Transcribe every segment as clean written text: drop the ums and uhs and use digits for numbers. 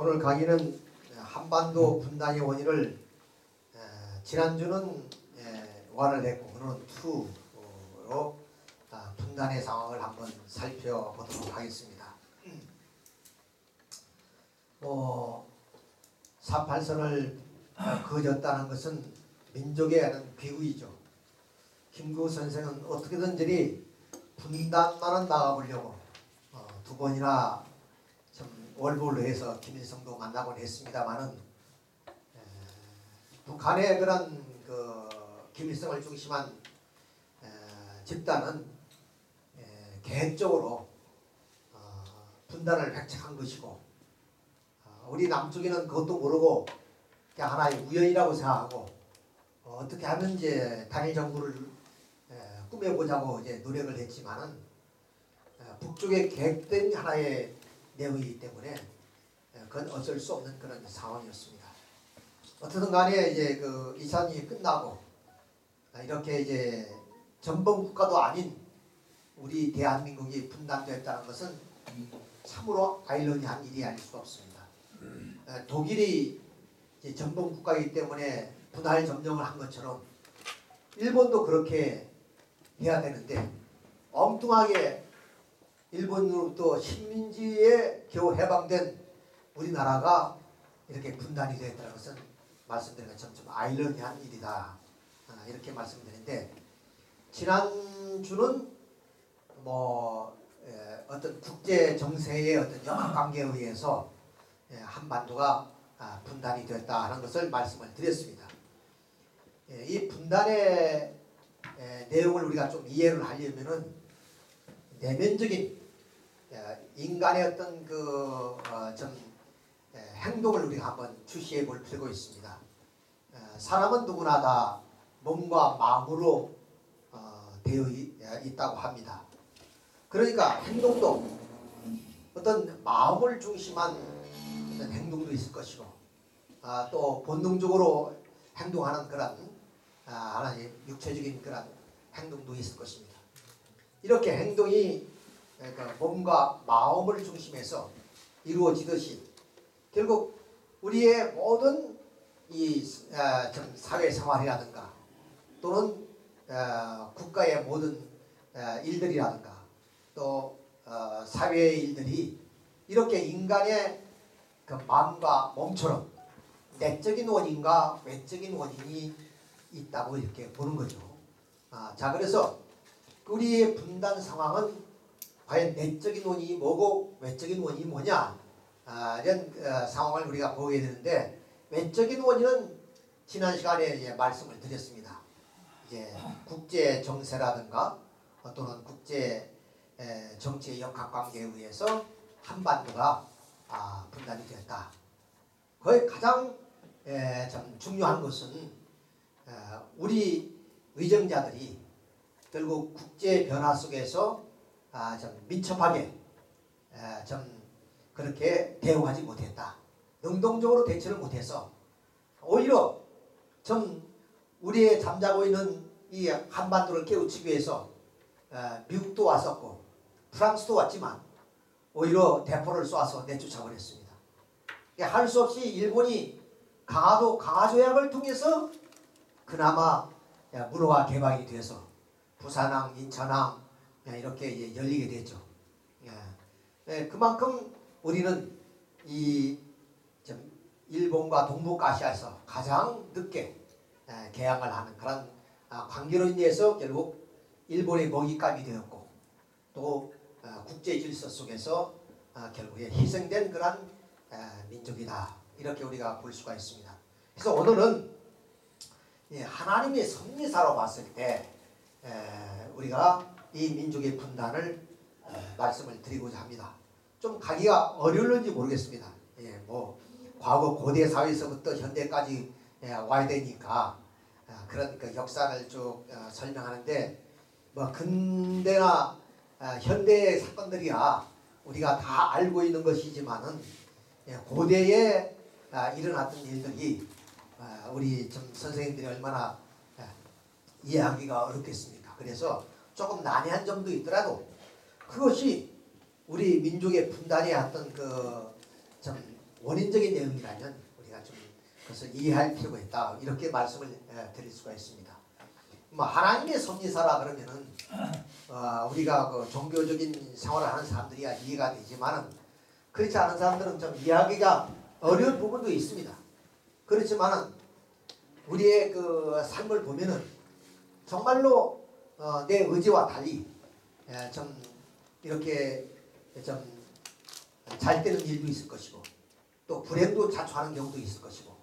오늘 강의는 한반도 분단의 원인을 지난주는 1을 했고 오늘은 2로 분단의 상황을 한번 살펴보도록 하겠습니다. 4.8선을 그어졌다는 것은 민족의 하는 비극이죠. 김구 선생은 어떻게든지 분단만은 막아보려고 2번이나 월북을 해서 김일성도 만나곤 했습니다만은 북한의 그런 김일성을 중심한 집단은 계획적으로 분단을 획책한 것이고 우리 남쪽에는 그것도 모르고 그냥 하나의 우연이라고 생각하고 어떻게 하면 이제 단일 정부를 꾸며보자고 이제 노력을 했지만은 북쪽에 계획된 하나의 내용이기 때문에 그건 어쩔 수 없는 그런 상황이었습니다. 어떻든 간에 이제 그 이산이 끝나고 이렇게 이제 전범 국가도 아닌 우리 대한민국이 분단됐다는 것은 참으로 아이러니한 일이 아닐 수 없습니다. 독일이 이제 전범 국가이기 때문에 분할 점령을 한 것처럼 일본도 그렇게 해야 되는데 엉뚱하게 일본으로부터 식민지에 겨우 해방된 우리나라가 이렇게 분단이 되었다는 것은 말씀드린 것처럼 좀 아이러니한 일이다. 이렇게 말씀드리는데 지난주는 어떤 국제 정세의 어떤 역학관계에 의해서 한반도가 분단이 되었다 하는 것을 말씀을 드렸습니다. 이 분단의 내용을 우리가 좀 이해를 하려면은 내면적인 인간의 어떤 행동을 우리가 한번 주시해 볼 필요가 있습니다. 사람은 누구나 다 몸과 마음으로 되어 있다고 합니다. 그러니까 행동도 어떤 마음을 중심한 어떤 행동도 있을 것이고 또 본능적으로 행동하는 그런 하나의 육체적인 그런 행동도 있을 것입니다. 이렇게 행동이 몸과 마음을 중심해서 이루어지듯이 결국 우리의 모든 이 사회생활이라든가 또는 국가의 모든 일들이라든가 또 사회의 일들이 이렇게 인간의 그 마음과 몸처럼 내적인 원인과 외적인 원인이 있다고 이렇게 보는 거죠. 자, 그래서 우리의 분단 상황은 과연 내적인 원인이 뭐고 외적인 원인이 뭐냐 이런 상황을 우리가 보게 되는데 외적인 원인은 지난 시간에 이제 말씀을 드렸습니다. 이제 국제 정세라든가 또는 국제 정치의 역학관계에 의해서 한반도가 분단이 되었다. 거의 가장 참 중요한 것은 우리 의정자들이 결국 국제 변화 속에서 좀 민첩하게 좀 그렇게 대응하지 못했다. 능동적으로 대처를 못해서 오히려 좀 우리의 잠자고 있는 이 한반도를 깨우치기 위해서 미국도 왔었고 프랑스도 왔지만 오히려 대포를 쏘아서 내쫓아버렸습니다. 할 수 없이 일본이 강화조약을 통해서 그나마 문호가 개방이 돼서 부산항, 인천항 이렇게 열리게 됐죠. 그만큼 우리는 이 일본과 동북아시아에서 가장 늦게 개항을 하는 그런 관계로 인해서 결국 일본의 먹잇감이 되었고 또 국제 질서 속에서 결국에 희생된 그런 민족이다. 이렇게 우리가 볼 수가 있습니다. 그래서 오늘은 하나님의 섭리사로 봤을 때 우리가 이 민족의 분단을 말씀을 드리고자 합니다. 좀 가기가 어려울지 모르겠습니다. 과거 고대 사회에서부터 현대까지 와야 되니까 그런 그 역사를 쭉 설명하는데 근대나 현대의 사건들이야 우리가 다 알고 있는 것이지만은 고대에 일어났던 일들이 우리 좀 선생님들이 얼마나 이해하기가 어렵겠습니까? 그래서 조금 난해한 점도 있더라도 그것이 우리 민족의 분단의 어떤 원인적인 내용이라면 우리가 좀 그것을 이해할 필요가 있다. 이렇게 말씀을 드릴 수가 있습니다. 뭐 하나님의 섭리사라 그러면은 우리가 그 종교적인 생활을 하는 사람들이야 이해가 되지만은 그렇지 않은 사람들은 좀 이해하기가 어려운 부분도 있습니다. 그렇지만은 우리의 그 삶을 보면은 정말로 내 의지와 달리 좀 이렇게 좀 잘 되는 일도 있을 것이고 또 불행도 자초하는 경우도 있을 것이고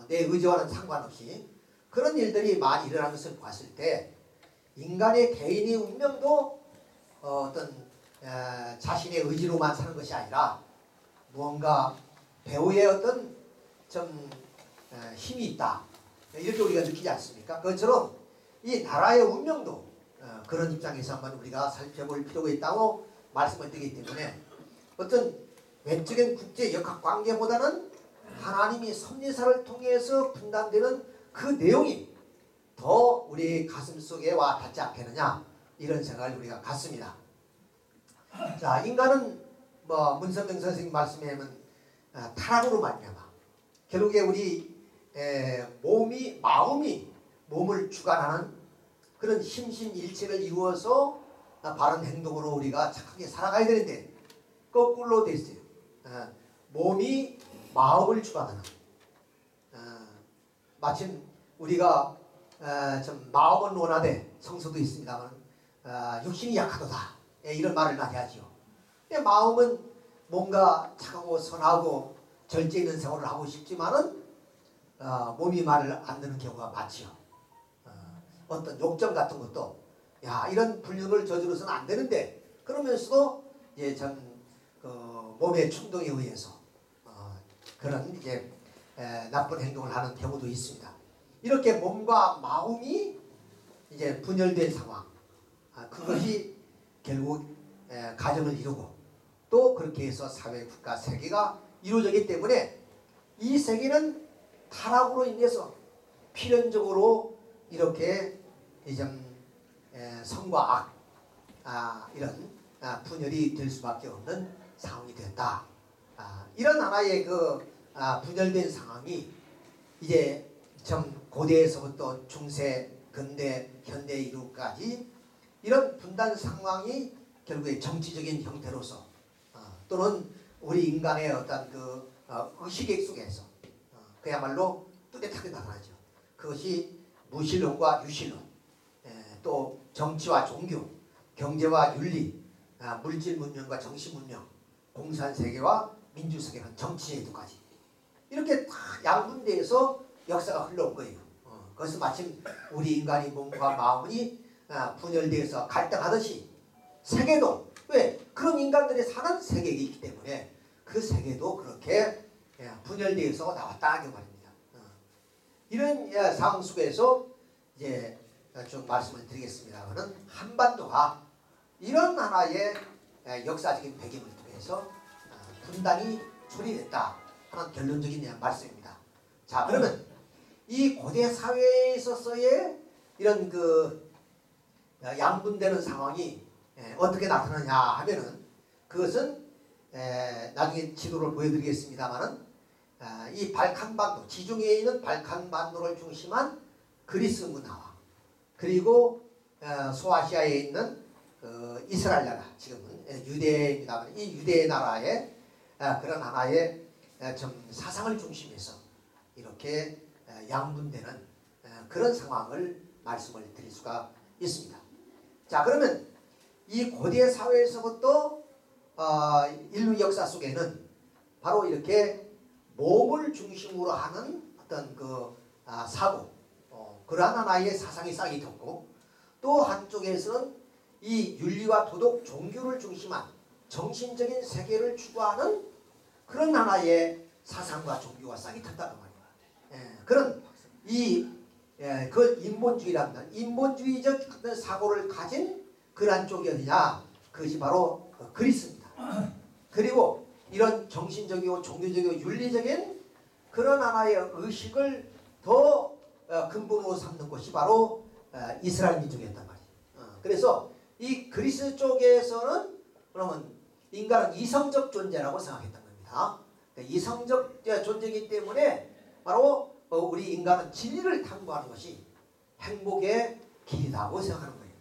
내 의지와는 상관없이 그런 일들이 많이 일어나는 것을 봤을 때 인간의 개인의 운명도 어떤 자신의 의지로만 사는 것이 아니라 무언가 배후에 어떤 좀 힘이 있다 이렇게 우리가 느끼지 않습니까? 그것처럼 이 나라의 운명도 그런 입장에서 한번 우리가 살펴볼 필요가 있다고 말씀을 드리기 때문에 어떤 외적인 국제 역학 관계보다는 하나님이 섭리사를 통해서 분담되는 그 내용이 더 우리 가슴 속에 와 닿지 않겠느냐 이런 생각을 우리가 갖습니다. 자, 인간은 뭐 문선명 선생님 말씀에 하면 타락으로 말미암아 결국에 우리 마음이 몸을 주관하는 그런 심신일체를 이루어서 바른 행동으로 우리가 착하게 살아가야 되는데 거꾸로 돼 있어요. 몸이 마음을 주관하는 마침 우리가 좀 마음은 원하되 성서도 있습니다만 육신이 약하도다 이런 말을 많이 하죠. 마음은 뭔가 착하고 선하고 절제 있는 생활을 하고 싶지만은 몸이 말을 안 듣는 경우가 많지요. 어떤 욕정 같은 것도 야 이런 불륜을 저지르서는 안 되는데 그러면서도 몸의 충동에 의해서 그런 이제 나쁜 행동을 하는 경우도 있습니다. 이렇게 몸과 마음이 이제 분열된 상황, 그것이 결국 가정을 이루고 또 그렇게 해서 사회, 국가, 세계가 이루어지기 때문에 이 세계는 타락으로 인해서 필연적으로 이렇게 선과 악 이런 분열이 될 수밖에 없는 상황이 되었다. 이런 하나의 분열된 상황이 이제 좀 고대에서부터 중세, 근대, 현대 이후까지 이런 분단 상황이 결국에 정치적인 형태로서 또는 우리 인간의 어떤 의식의 속에서 그야말로 뚜렷하게 나타나죠. 그것이 무신론과 유신론, 또 정치와 종교, 경제와 윤리, 물질 문명과 정신 문명, 공산세계와 민주세계는 정치제도까지 이렇게 다 양분대에서 역사가 흘러온 거예요. 그래서 마침 우리 인간의 몸과 마음이 분열되어서 갈등하듯이 세계도 왜? 그런 인간들이 사는 세계가 있기 때문에 그 세계도 그렇게 분열되어서 나왔다 하는 말입니다. 이런 상황 속에서 이제 좀 말씀을 드리겠습니다만은 한반도가 이런 하나의 역사적인 배경을 통해서 분단이 초래됐다 하는 결론적인 말씀입니다. 자, 그러면 이 고대 사회에 있어서의 이런 양분되는 상황이 어떻게 나타나냐 하면은 그것은 나중에 지도를 보여드리겠습니다만은 이 발칸반도, 지중해에 있는 발칸반도를 중심한 그리스 문화와 그리고 소아시아에 있는 이스라엘 나라, 지금은 유대입니다만 이 유대 나라의 그런 하나의 좀 사상을 중심해서 이렇게 양분되는 그런 상황을 말씀을 드릴 수가 있습니다. 자, 그러면 이 고대 사회에서부터 인류 역사 속에는 바로 이렇게 몸을 중심으로 하는 어떤 사고, 그러한 하나의 사상이 싹이 텄고 또 한쪽에서는 이 윤리와 도덕, 종교를 중심한 정신적인 세계를 추구하는 그런 하나의 사상과 종교가 싹이 텄다는 말입니다. 그런 그 인본주의라는 인본주의적 어떤 사고를 가진 그러한 쪽이 어디냐? 그것이 바로 그리스입니다. 그리고 이런 정신적이고 종교적이고 윤리적인 그런 하나의 의식을 더 근본으로 삼는 것이 바로 이스라엘 민족이었단 말이에요. 그래서 이 그리스 쪽에서는 그러면 인간은 이성적 존재라고 생각했던 겁니다. 이성적 존재이기 때문에 바로 우리 인간은 진리를 탐구하는 것이 행복의 길이라고 생각하는 거예요.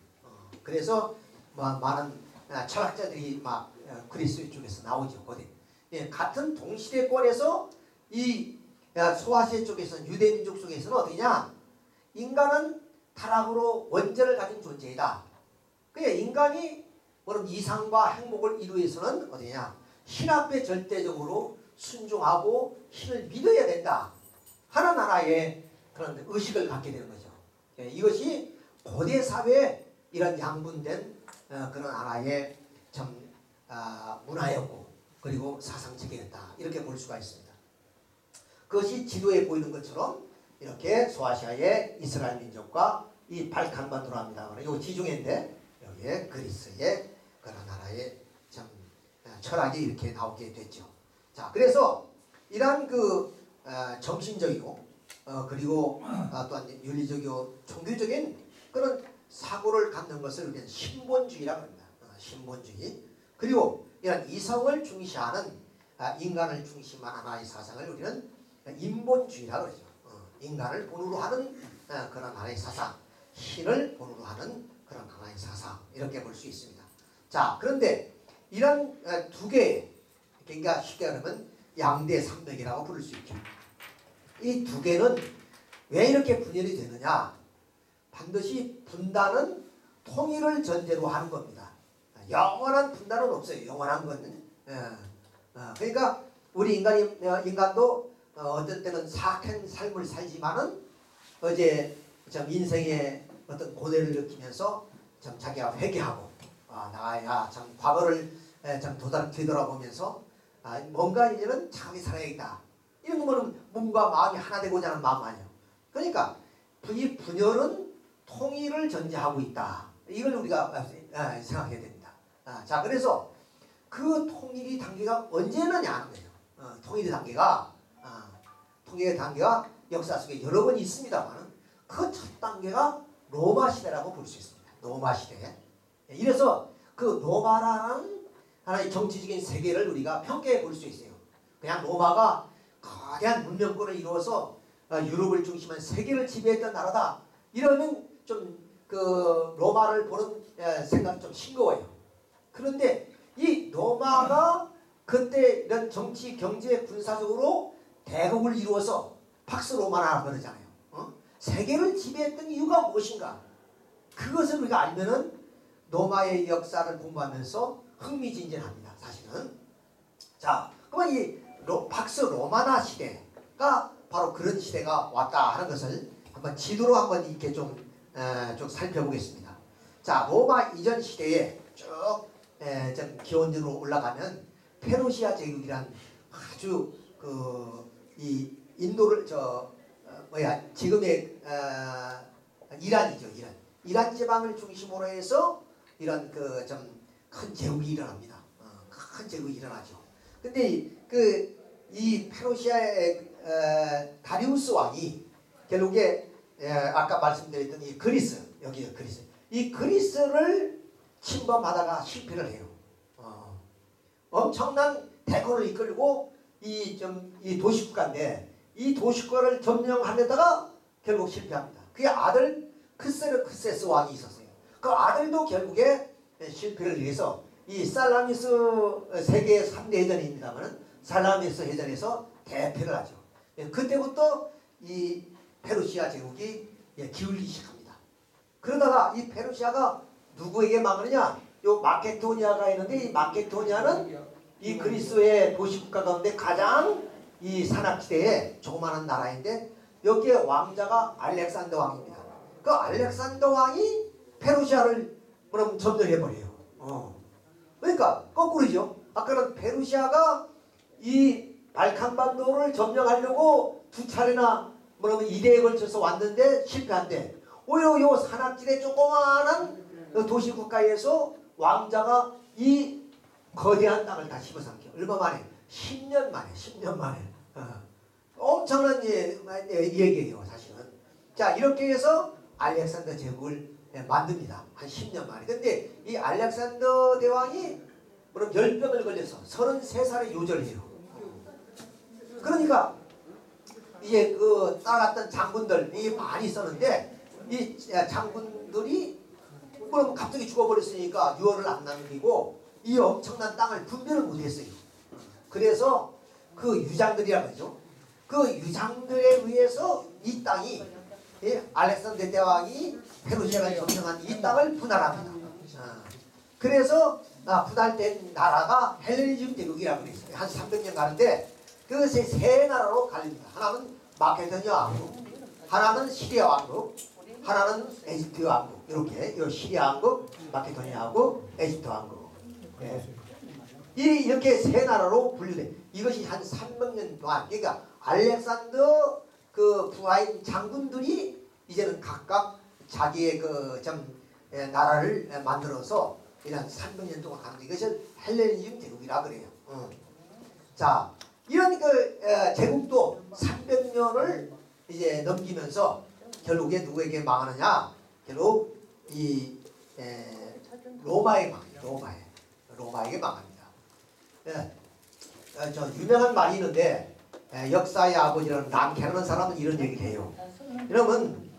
그래서 많은 철학자들이 막 그리스 쪽에서 나오죠. 예, 같은 동시대권에서 이 소아시아 쪽에서는 유대민족 속에서는 어디냐? 인간은 타락으로 원죄를 가진 존재이다. 그러니까 인간이 이상과 행복을 이루기 위해서는 어디냐? 신 앞에 절대적으로 순종하고 신을 믿어야 된다 하는 하나의 그런 의식을 갖게 되는 거죠. 예, 이것이 고대 사회에 이런 양분된 그런 하나의 참 문화였고 그리고 사상체계였다 이렇게 볼 수가 있습니다. 그것이 지도에 보이는 것처럼 이렇게 소아시아의 이스라엘 민족과 이 발칸반도로 합니다. 이 지중해인데 여기에 그리스의 그런 나라의 참 철학이 이렇게 나오게 됐죠. 자, 그래서 이러한 그 정신적이고 그리고 또한 윤리적이고 종교적인 그런 사고를 갖는 것을 우리는 신본주의라고 합니다. 신본주의. 그리고 이런 이성을 중시하는 인간을 중심한 하나의 사상을 우리는 인본주의라고 그러죠. 인간을 본으로 하는 그런 하나의 사상, 신을 본으로 하는 그런 하나의 사상 이렇게 볼 수 있습니다. 자, 그런데 이런 두 개의 그러니까 쉽게 말하면 양대 산맥이라고 부를 수 있죠. 이 두 개는 왜 이렇게 분열이 되느냐? 반드시 분단은 통일을 전제로 하는 겁니다. 영원한 분단은 없어요. 영원한 거는. 그러니까 우리 인간도 어떤 때는 사악한 삶을 살지만은 어제 참 인생의 어떤 고뇌를 느끼면서 참 자기가 회개하고 나야 참 과거를 참 되돌아보면서 뭔가 이제는 참이 살아야겠다. 이런 거는 몸과 마음이 하나 되고자 하는 마음 아니에요. 그러니까 이 분열은 통일을 전제하고 있다. 이걸 우리가 생각해야 됩니다. 자, 그래서 그 통일의 단계가 언제 오느냐 하는 거예요. 통일의 단계가 역사 속에 여러 번 있습니다만 그 첫 단계가 로마 시대라고 볼 수 있습니다. 로마 시대. 이래서 그 로마라는 하나의 정치적인 세계를 우리가 평가해 볼 수 있어요. 그냥 로마가 거대한 문명권을 이루어서 유럽을 중심한 세계를 지배했던 나라다. 이러면 좀 그 로마를 보는 생각이 좀 싱거워요. 그런데 이 로마가 그때 이런 정치, 경제, 군사적으로 대국을 이루어서 팍스 로마나 그러잖아요. 세계를 지배했던 이유가 무엇인가? 그것을 우리가 알면은 로마의 역사를 공부하면서 흥미진진합니다. 사실은. 자, 그러면 이 팍스 로마나 시대가 바로 그런 시대가 왔다 하는 것을 한번 지도로 한번 이렇게 좀 살펴보겠습니다. 자, 로마 이전 시대에 쭉 좀 기원으로 올라가면 페르시아 제국이란 아주 이 인도를 지금의 이란이죠. 이란 지방을 중심으로 해서 이런 그 좀 큰 제국이 일어납니다. 큰 제국이 일어나죠. 근데 이 페르시아의 다리우스 왕이 결국에 아까 말씀드렸던 이 그리스, 여기 그리스, 이 그리스를 침범하다가 실패를 해요. 엄청난 대군을 이끌고 이 도시국가인데 이 도시국가를 점령하려다가 결국 실패합니다. 그의 아들 크세스 왕이 있었어요. 그 아들도 결국에 실패를 위해서 이 살라미스 세계 3대 해전입니다만 살라미스 해전에서 대패를 하죠. 그때부터 이 페르시아 제국이 기울기 시작합니다. 그러다가 이 페르시아가 누구에게 망하느냐? 요 마케도니아가 있는데 이 마케도니아는 이 그리스의 도시국가 가운데 가장 이 산악지대에 조그마한 나라인데 여기에 왕자가 알렉산더 왕입니다. 그 알렉산더 왕이 페르시아를 그럼 점령해버려요. 그러니까 거꾸로죠. 아까는 페르시아가 이 발칸반도를 점령하려고 두 차례나 그러면 2대에 걸쳐서 왔는데 실패한데 오히려 요 산악지대 조그마한 도시국가에서 왕자가 이 거대한 땅을 다 집어삼켜. 얼마 만에? 10년 만에. 엄청난 얘기예요, 사실은. 자, 이렇게 해서 알렉산더 제국을 만듭니다. 한 10년 만에. 근데 이 알렉산더 대왕이 그럼 열병을 걸려서 33살에 요절해요. 그러니까 이제 그 따라갔던 장군들이 많이 있었는데 이 장군들이 그럼 갑자기 죽어버렸으니까 유언을 안 남기고 이 엄청난 땅을 분배를 못했어요. 그래서 그 유장들이라 그러죠. 그 유장들에 의해서 이 땅이 알렉산더 대왕이 페르시아가 점령한 이 땅을 분할합니다. 그래서 분할된 나라가 헬레니즘 제국이라고 그랬어요. 한 300년 가는데 그것이 세 나라로 갈립니다. 하나는 마케도니아 왕국, 하나는 시리아 왕국, 하나는 에집트 왕국. 이렇게 시리아 왕국, 마케도니아 왕국, 에집트 왕국. 네. 이렇게 세 나라로 분류돼. 이것이 한 300년 동안. 그러니까 알렉산더 그 부하인 장군들이 이제는 각각 자기의 그 나라를 만들어서 이런 300년 동안 가는 이것을 헬레니즘 제국이라 그래요. 자, 이런 그 제국도 300년을 이제 넘기면서 결국에 누구에게 망하느냐? 결국 이 로마에 망해요. 로마에게 망합니다. 저 유명한 말이 있는데 역사의 아버지라는 랑케라는 사람은 이런 얘기를 해요. 이러면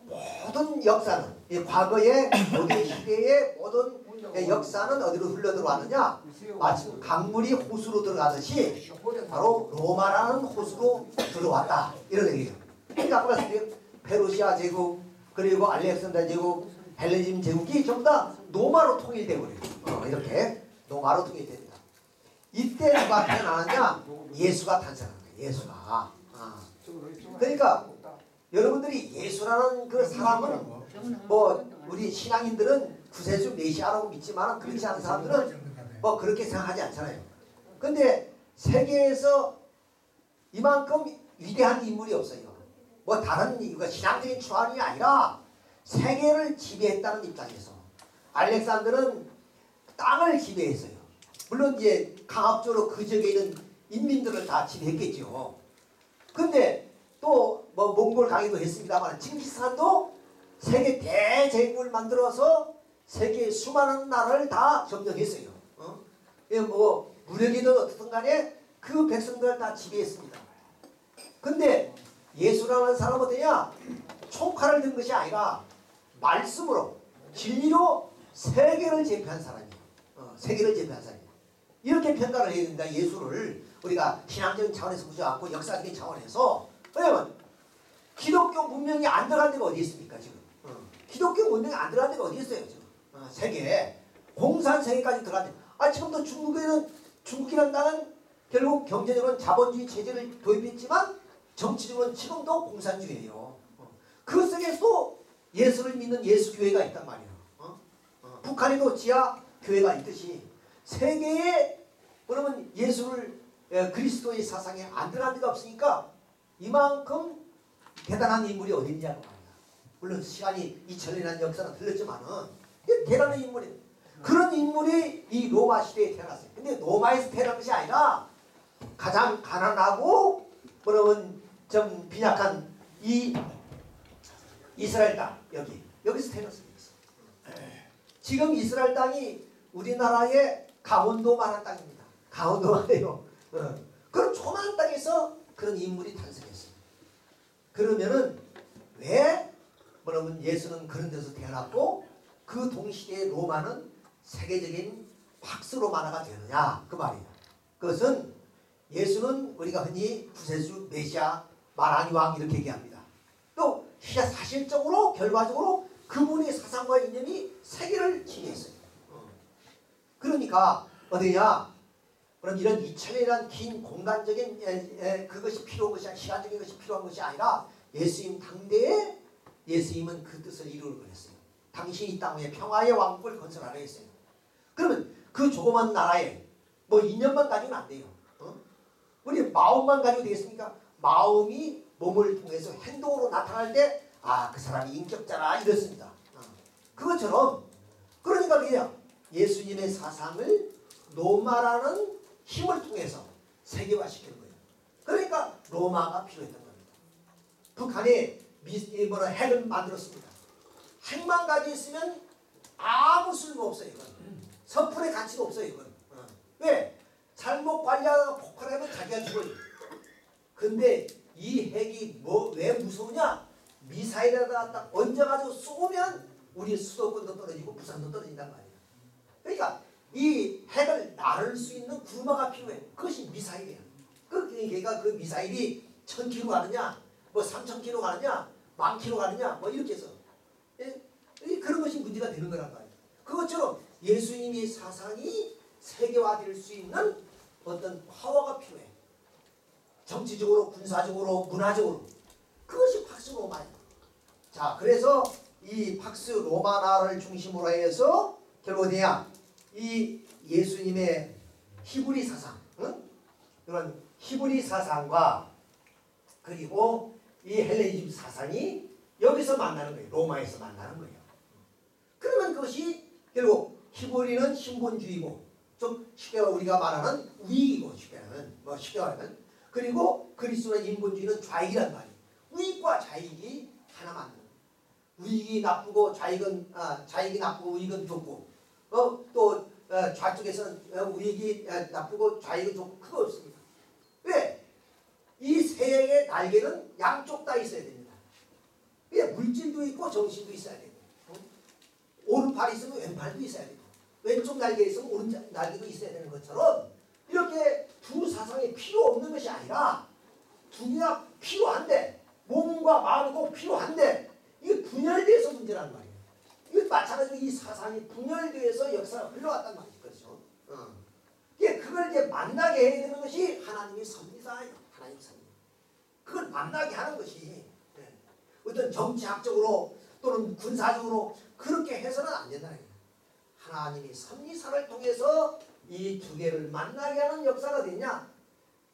모든 역사는 이 과거의 모든 시대의 모든 역사는 어디로 흘러들어왔느냐? 마치 강물이 호수로 들어가듯이 바로 로마라는 호수로 들어왔다. 이런 얘기예요. 그러니까 아까 말씀드린 페르시아 제국 그리고 알렉산더 제국 헬레니즘 제국이 전부 다 로마로 통일되고 그래요. 이렇게 로마로 통일됩니다. 이때 누가 태어나느냐? 예수가 탄생하는 거예요. 예수가. 그러니까 여러분들이 예수라는 그 사람은 뭐 우리 신앙인들은 구세주 메시아라고 믿지만 그렇지 않은 사람들은 뭐 그렇게 생각하지 않잖아요. 근데 세계에서 이만큼 위대한 인물이 없어요. 뭐 다른 이유가 신앙적인 추앙이 아니라 세계를 지배했다는 입장에서 알렉산더는 땅을 지배했어요. 물론 이제 강압적으로 그 지역에 있는 인민들을 다 지배했겠죠. 근데 또 뭐 몽골 강의도 했습니다만 징기스칸도 세계 대제국을 만들어서 세계의 수많은 나라를 다 점령했어요. 뭐 무력이든 어떻든 간에 그 백성들을 다 지배했습니다. 근데 예수라는 사람은 어떠냐? 총칼을 든 것이 아니라 말씀으로 진리로 세계를 제패한 사람이에요. 세계를 제패한 사람이에요. 이렇게 평가를 해야 된다. 예수를 우리가 신앙적인 차원에서 보지 않고 역사적인 차원에서. 왜냐면 기독교 문명이 안 들어간 데가 어디 있습니까 지금? 기독교 문명이 안 들어간 데가 어디 있어요 지금? 세계에 공산 세계까지 들어간 데. 지금도 중국이라는 나라는 결국 경제적으로는 자본주의 체제를 도입했지만 정치적으로는 지금도 공산주의예요. 그 속에서 예수를 믿는 예수교회가 있단 말이에요. 북한에도 지하 교회가 있듯이 세계에 그러면 예수를 그리스도의 사상에 안 들어간 데가 없으니까 이만큼 대단한 인물이 어디 있냐고 말이야. 물론 시간이 2000년이라는 역사는 틀렸지만은 대단한 인물이에요. 그런 인물이 이 로마 시대에 태어났어요. 근데 로마에서 태어난 것이 아니라 가장 가난하고 그러면 좀 빈약한 이 이스라엘 땅 여기서 태어났습니다. 지금 이스라엘 땅이 우리나라의 강원도만한 땅입니다. 강원도만해요. 그런 조그마한 땅에서 그런 인물이 탄생했어요. 그러면은 왜 뭐냐면 예수는 그런 데서 태어났고 그 동시대의 로마는 세계적인 박스 로마나가 되느냐 그 말이에요. 그것은 예수는 우리가 흔히 구세주 메시아 마랑이 왕 이렇게 얘기합니다. 또 사실적으로 결과적으로 그분의 사상과 이념이 세계를 지배했어요. 그러니까 어디냐? 그럼 이런 2000년이라는 긴 공간적인 그것이 필요한 것이 아니라 시간적인 것이 필요한 것이 아니라 예수님 당대에 예수님은 그 뜻을 이루려고 했어요. 당신이 이 땅에 평화의 왕국을 건설하려 했어요. 그러면 그 조그만 나라에 뭐 이념만 가지고는 안 돼요. 우리 마음만 가지고 되겠습니까? 마음이 몸을 통해서 행동으로 나타날 때 그 사람이 인격자라 이렇습니다. 그것처럼 그러니까 그냥 예수님의 사상을 로마라는 힘을 통해서 세계화시키는 거예요. 그러니까 로마가 필요했던 겁니다. 북한이 핵을 만들었습니다. 핵만 가지고 있으면 아무 쓸모 없어요. 이건. 섣불의 가치가 없어요. 이건. 왜? 잘못 관리하다가 폭발하면 자기가 죽어요. 근데 이 핵이 왜 무서우냐? 미사일에다가 딱 얹어가지고 쏘면 우리 수도권도 떨어지고 부산도 떨어진단 말이야. 그러니까 이 핵을 나를 수 있는 구마가 필요해. 그것이 미사일이야. 그러니까 그 미사일이 1000km 가느냐, 뭐 3000km 가느냐, 10,000km 가느냐, 뭐 이렇게 해서 그런 것이 문제가 되는 거란 말이야. 그것처럼 예수님의 사상이 세계화될 수 있는 어떤 파워가 필요해. 정치적으로, 군사적으로, 문화적으로. 그것이 팍스 로마야. 자, 그래서 이 팍스 로마나를 중심으로 해서 결국 어디냐? 이 예수님의 히브리 사상, 응? 이런 히브리 사상과 그리고 이 헬레니즘 사상이 여기서 만나는 거예요. 로마에서 만나는 거예요. 그러면 그것이 결국 히브리는 신본주의고, 좀 쉽게 우리가 말하는 우익이고, 쉽게 말하면 그리고 그리스도의 인본주의는 좌익이란 말이에요. 우익과 좌익이 하나 맞는 거예요. 우익이 나쁘고 좌익이 나쁘고 우익은 좋고, 또 좌쪽에서는 우익이 나쁘고 좌익은 좋고, 그거 없습니다. 왜? 이 새의 날개는 양쪽 다 있어야 됩니다. 왜? 물질도 있고 정신도 있어야 되고, 오른팔이 있으면 왼팔도 있어야 되고, 왼쪽 날개 있으면 오른쪽 날개도 있어야 되는 것처럼, 이렇게 두 사상이 필요 없는 것이 아니라 두 개가 필요한데, 몸과 마음이 꼭 필요한데, 이게 분열돼서 문제란 말이에요. 이거 마찬가지로 이 사상이 분열돼서 역사가 흘러왔단 말이죠. 그렇죠? 그걸 이제 만나게 해야 되는 것이 하나님의 섭리사예요. 하나님의 섭리. 그걸 만나게 하는 것이, 어떤 정치학적으로 또는 군사적으로 그렇게 해서는 안 된다는 거예요. 하나님이 섭리사를 통해서 이 두 개를 만나게 하는 역사가 됐냐?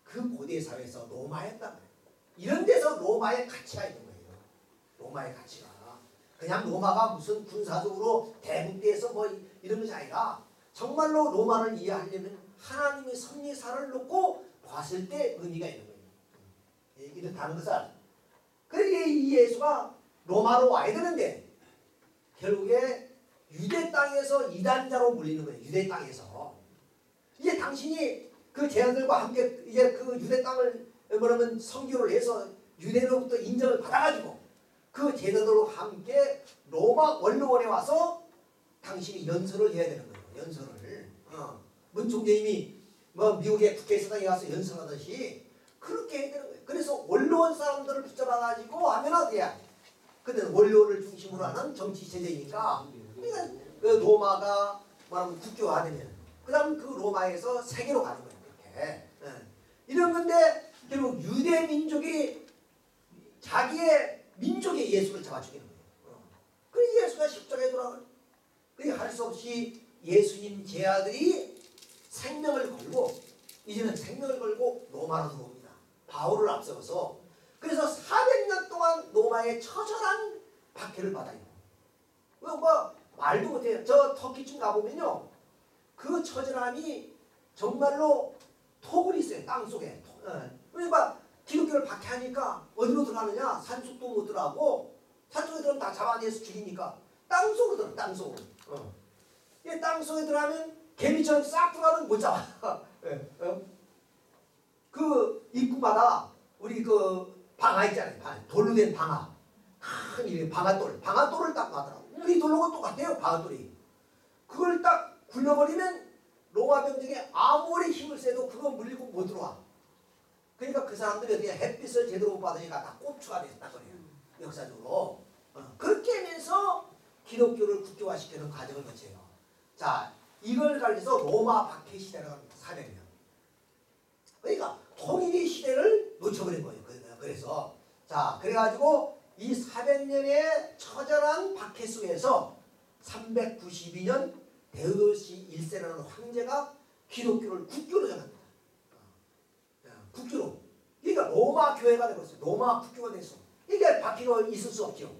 그 고대 사회에서 로마였단 말이에요. 이런 데서 로마의 가치가 있는 거예요. 로마의 가치가. 그냥 로마가 무슨 군사적으로 대국대에서 뭐 이런 것이 아니라 정말로 로마를 이해하려면 하나님의 섭리사를 놓고 봤을 때 의미가 있는 거예요. 이렇다는 것은 그러기에 이 예수가 로마로 와야 되는데 결국에 유대 땅에서 이단자로 물리는 거예요. 유대 땅에서. 이제 당신이 그 제자들과 함께 이제 그 유대 땅을 뭐냐면 선교를 해서 유대로부터 인정을 받아가지고 그 제자들과 함께 로마 원로원에 와서 당신이 연설을 해야 되는 거예요. 연설을. 문총재님이 뭐 미국의 국회의사당에 가서 연설하듯이 그렇게 해야 되는 거예요. 그래서 원로원 사람들을 붙잡아가지고 하면 어디야? 그때는 원로원을 중심으로 하는 정치 체제이니까 그러니까 그 로마가 말하면 국교화되면 그 다음 그 로마에서 세계로 가는 거예요. 그렇게. 이런 건데 결국 유대 민족이 자기의 민족의 예수를 잡아 죽이는 거예요. 그래서 예수가 십자가에 돌아가요. 그러니까 할 수 없이 예수님 제자들이 생명을 걸고 이제는 생명을 걸고 로마로 들어옵니다. 바울을 앞세워서 그래서 400년 동안 로마의 처절한 박해를 받아요. 뭐 말도 못해요. 저 터키쯤 가보면요. 그 처절함이 정말로 톡을 있어요. 땅속에. 그러니까 기독교를 박해하니까 어디로 들어가느냐? 산속도 못 들어가고 산속에 들어가면 다 잡아내서 죽이니까 땅속으로 들어가. 땅속으로. 이 땅속에 들어가면 개미처럼 싹 들어가면 못 잡아. 그 입구마다 우리 그 방아 있잖아요. 돌로 된 방아. 큰 방아돌. 방아돌을 딱 놔더라고. 우리 돌로가 똑같아요. 방아돌이. 그걸 딱 굴려버리면 로마 병정이 아무리 힘을 세도 그거 물리고 못 들어와. 그러니까 그 사람들이 어떻게 햇빛을 제대로 못 받으니까 다 꼽추가 됐단 말이에요. 역사적으로. 그렇게 하면서 기독교를 국교화시키는 과정을 거쳐요. 자, 이걸 가지고 로마 박해 시대라고 합니다. 400년. 그러니까 통일의 시대를 놓쳐버린 거예요. 그래서 자, 그래가지고 이 400년의 처절한 박해 속에서 392년 데우도시 1세라는 황제가 기독교를 국교로 정합니다. 국교로. 그러니까 로마 교회가 되었어요. 로마 국교가 됐어. 이게 박해가 있을 수 없죠.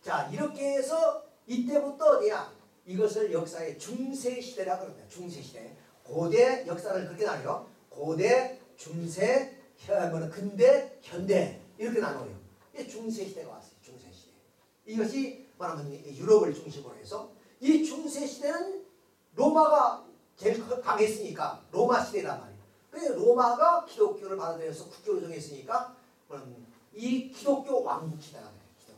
자, 이렇게 해서 이때부터 어디야? 이것을 역사의 중세시대라고 합니다. 중세시대. 고대 역사를 그렇게 나눠요. 고대, 중세, 근대, 현대 이렇게 나눠요. 이게 중세시대가 왔어요. 중세시대. 이것이 말하면 유럽을 중심으로 해서 이 중세시대는 로마가 제일 강했으니까 로마 시대란 말이에요. 그래 로마가 기독교를 받아들여서 국교를 정했으니까 이 기독교 왕국 시대가 돼요.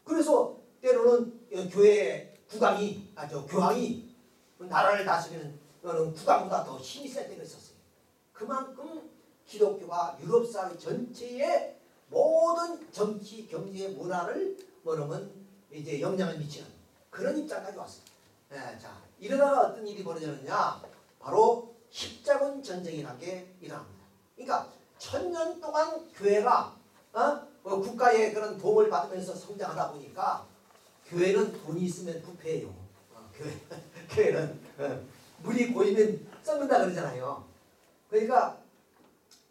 그래서 때로는 교회 교황이 나라를 다스리는 국왕보다 더 힘이 센 때가 있었어요. 그만큼 기독교가 유럽 사회 전체의 모든 정치, 경제, 문화를 이제 영향을 미치는 그런 입장까지 왔어요. 예, 자, 이러다가 어떤 일이 벌어졌느냐? 바로 십자군 전쟁이라는 게 일어납니다. 그러니까 1000년 동안 교회가 국가의 그런 도움을 받으면서 성장하다 보니까 교회는 돈이 있으면 부패해요. 교회는 물이 고이면 썩는다 그러잖아요. 그러니까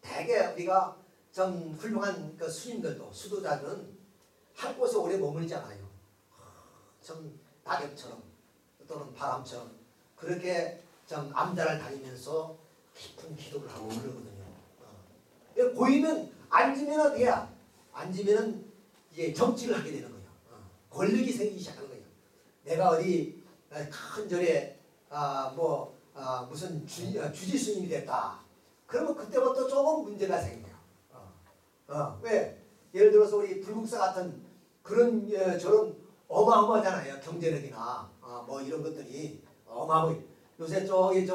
대개 우리가 좀 훌륭한 그 스님들도 수도자들은 한 곳에 오래 머물지 않아요. 좀 낙엽처럼 또는 바람처럼 그렇게 좀 암자를 다니면서 깊은 기도를 하고 그러거든요. 고이면 앉으면 어디야? 앉으면은 이제 정치를 하게 되는 거예요. 권력이 생기기 시작하는 거예요. 내가 어디 큰 절에 무슨 주지스님이 됐다. 그러면 그때부터 조금 문제가 생겨요. 왜? 예를 들어서 우리 불국사 같은 그런 저런 어마어마하잖아요. 경제력이나 이런 것들이 어마어마해. 요새 저기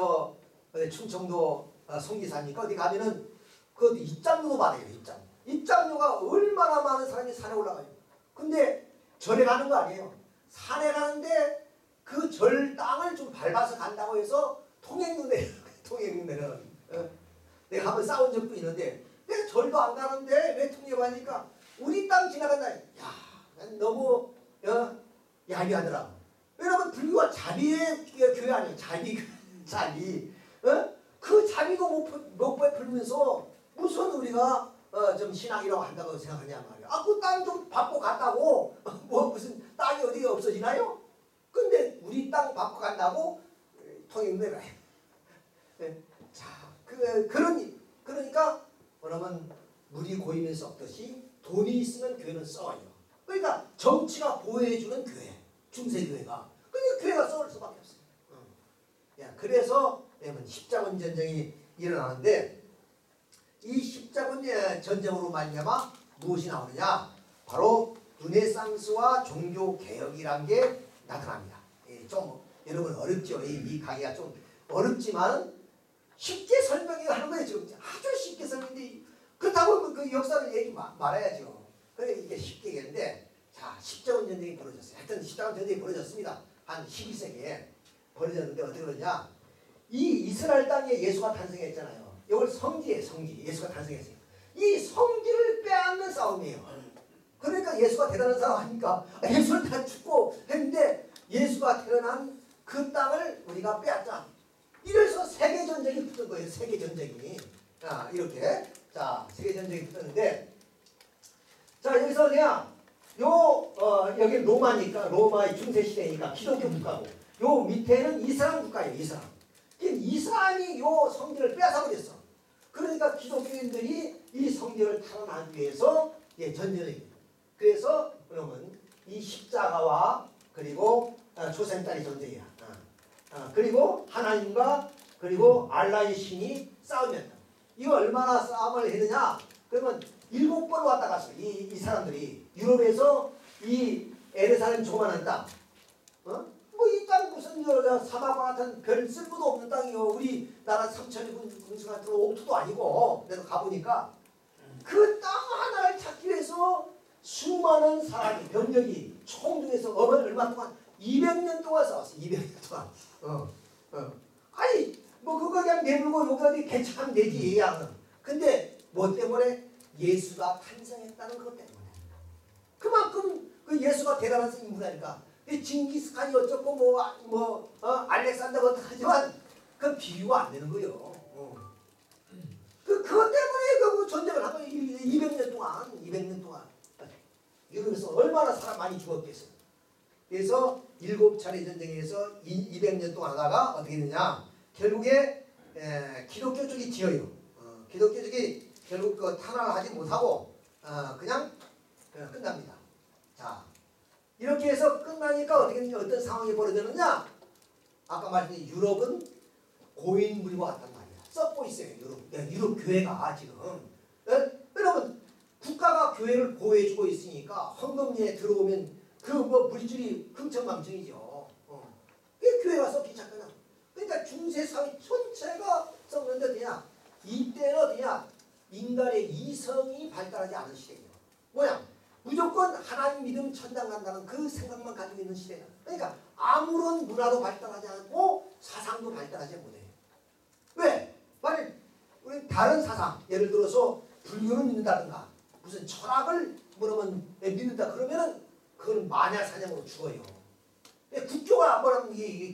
충청도 송리산이니까 어디 가면은 그 입장료도 받아요. 입장료가 얼마나 많은 사람이 산에 올라가요. 근데 절에 가는 거 아니에요. 산에 가는데 그 절 땅을 좀 밟아서 간다고 해서 통행료내는 내가 한번 싸운 적도 있는데 내가 절도 안 가는데 왜 통행료 하니까 우리 땅 지나간다. 야, 너무 야비하더라고. 왜냐면 불교가 자비의 교회 아니에요. 자비. 그 자비도 못 베풀면서 무슨 우리가 좀 신앙이라고 한다고 생각하냐 말이야. 그 땅 좀 받고 갔다고 무슨 땅이 어디 없어지나요? 근데 우리 땅 받고 간다고 통행료가 자, 그러니까 그러면 물이 고이면서 없듯이 돈이 있으면 교회는 써요. 그러니까 정치가 보호해주는 교회, 중세교회가. 그러니까 교회가 쏠 수밖에 없어요. 그래서 십자군 전쟁이 일어나는데 이 십자군 전쟁으로 말미암아 무엇이 나오느냐? 바로 르네상스와 종교개혁이란 게 나타납니다. 좀 여러분 어렵죠? 이 강의가 좀 어렵지만 쉽게 설명하는 거예요. 지금 아주 쉽게 설명인데 그렇다고 그 역사를 얘기 말아야죠. 그래 이게 쉽게 얘기했는데 자 십자군 전쟁이 벌어졌어요. 하여튼 십자군 전쟁이 벌어졌습니다. 한 12세기에 벌어졌는데 어떻게 그러냐? 이 이스라엘 땅에 예수가 탄생했잖아요. 이걸 성지예요. 성지. 예수가 탄생했어요. 이 성지를 빼앗는 싸움이에요. 그러니까 예수가 대단한 사람 아닙니까? 예수를 다 죽고 했는데 예수가 태어난 그 땅을 우리가 빼앗자. 이래서 세계전쟁이 붙은 거예요. 세계전쟁이. 자, 이렇게. 자, 세계전쟁이 붙었는데 자, 여기서 그냥 여기 로마니까, 로마의 중세시대니까 기독교 국가고 요 밑에는 이슬람 국가예요. 이슬람. 이슬람이 요 성지를 빼앗아버렸어. 그러니까 기독교인들이 이 성지를 탈환하기 위해서 전쟁을 해요. 그래서 그러면 이 십자가와 그리고 조생딸이 전쟁이야. 그리고 하나님과 그리고 알라의 신이 싸우면 이거 얼마나 싸움을 했느냐? 그러면 7번 왔다 갔어. 이 사람들이 유럽에서 이 에르사렘 조그만한 땅, 이 땅 무슨 사막과 같은 별 쓸모도 없는 땅이요. 우리나라 삼천리 군수 같은 옥토도 아니고 내가 가보니까 그 땅 하나를 찾기 위해서 수많은 사람이 병력이 총 중에서 얼마 동안 200년 동안 싸웠어. 200년 동안. 아니 그거 그냥 내밀고 여기 개척하면 되지. 근데 뭐 때문에? 예수가 탄생했다는 것 때문에. 그만큼 그 예수가 대단한 인물이니까. 징기스칸이 어쩌고 알렉산더가 어떡하지만 그 비유가 안 되는 거예요. 그것 때문에 그 전쟁을 한 거예요. 200년 동안. 유럽에서 얼마나 사람 많이 죽었겠어요. 그래서 7차례 전쟁에서 200년 동안 하다가 어떻게 되냐? 결국에 기독교 쪽이 지어요. 기독교 쪽이 결국 그 탄환을 하지 못하고 그냥 끝납니다. 자, 이렇게 해서 끝나니까 어떤 상황이 벌어지느냐? 아까 말씀드린 유럽은 고인물과 같단 말이야. 썩고 있어요. 유럽. 유럽 교회가 지금 여러분 국가가 교회를 보호해주고 있으니까 헌금에 들어오면 그 뭐 물질이 흥청망청이죠. 그게 교회가 썩기 시작하나. 그러니까 중세 사회 전체가 썩는데 그냥 이때는 어디냐 인간의 이성이 발달하지 않은 시대예요. 뭐야? 무조건 하나님 믿음 천당 간다는 그 생각만 가지고 있는 시대다. 그러니까 아무런 문화도 발달하지 않고 사상도 발달하지 못해요. 왜? 만약 우리 다른 사상, 예를 들어서 불교를 믿는다든가 무슨 철학을 뭐라면 믿는다 그러면은 그건 마녀사냥으로 죽어요. 국교가 뭐라면 이게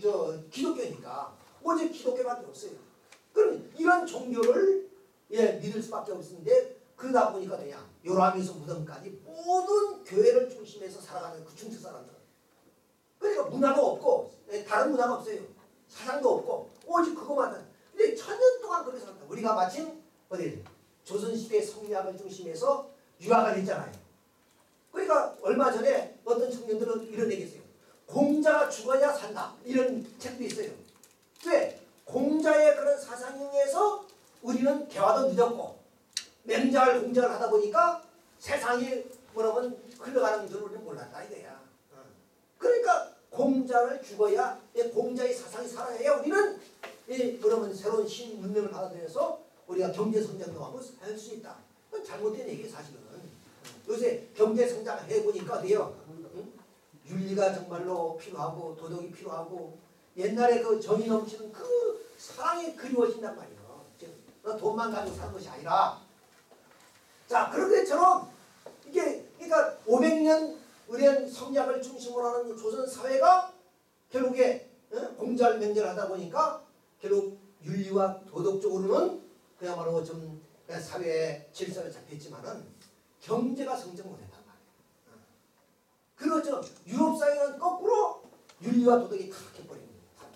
기독교니까 오직 기독교밖에 없어요. 그럼 이런 종교를 믿을 수밖에 없는데 그러다 보니까 그냥 요람에서 무덤까지 모든 교회를 중심해서 살아가는 그 중세 사람들. 그러니까 문화도 없고 다른 문화가 없어요. 사상도 없고 오직 그것만. 근데 1000년 동안 그렇게 살았다. 우리가 마침 어디 조선시대 성리학을 중심해서 유학을 했잖아요. 그러니까 얼마 전에 어떤 청년들은 이런 얘기했어요. 공자가 죽어야 산다. 이런 책도 있어요. 왜? 공자의 그런 사상에서 우리는 개화도 늦었고 맹자를 공자를 하다 보니까 세상이 뭐라면 흘러가는 줄 우리는 몰랐다 이거야. 그러니까 공자를 죽어야 공자의 사상이 살아야 우리는 그러면 새로운 신문명을 받아들여서 우리가 경제성장도 하고 할 수 있다. 그건 잘못된 얘기예요 사실은. 요새 경제성장 해보니까 어때요? 윤리가 정말로 필요하고 도덕이 필요하고 옛날에 그 정이 넘치는 그 사랑이 그리워진단 말이에요. 돈만 가지고 사는 것이 아니라 자 그런 것처럼 이게 그러니까 500년 의뢰한 성리학을 중심으로 하는 조선 사회가 결국에 공자를 맹자를 하다 보니까 결국 윤리와 도덕적으로는 그야말로 좀 사회의 질서를 잡혔지만은 경제가 성장 못했단 말이에요. 그렇죠. 유럽 사회는 거꾸로 윤리와 도덕이 타락해버린 거예요.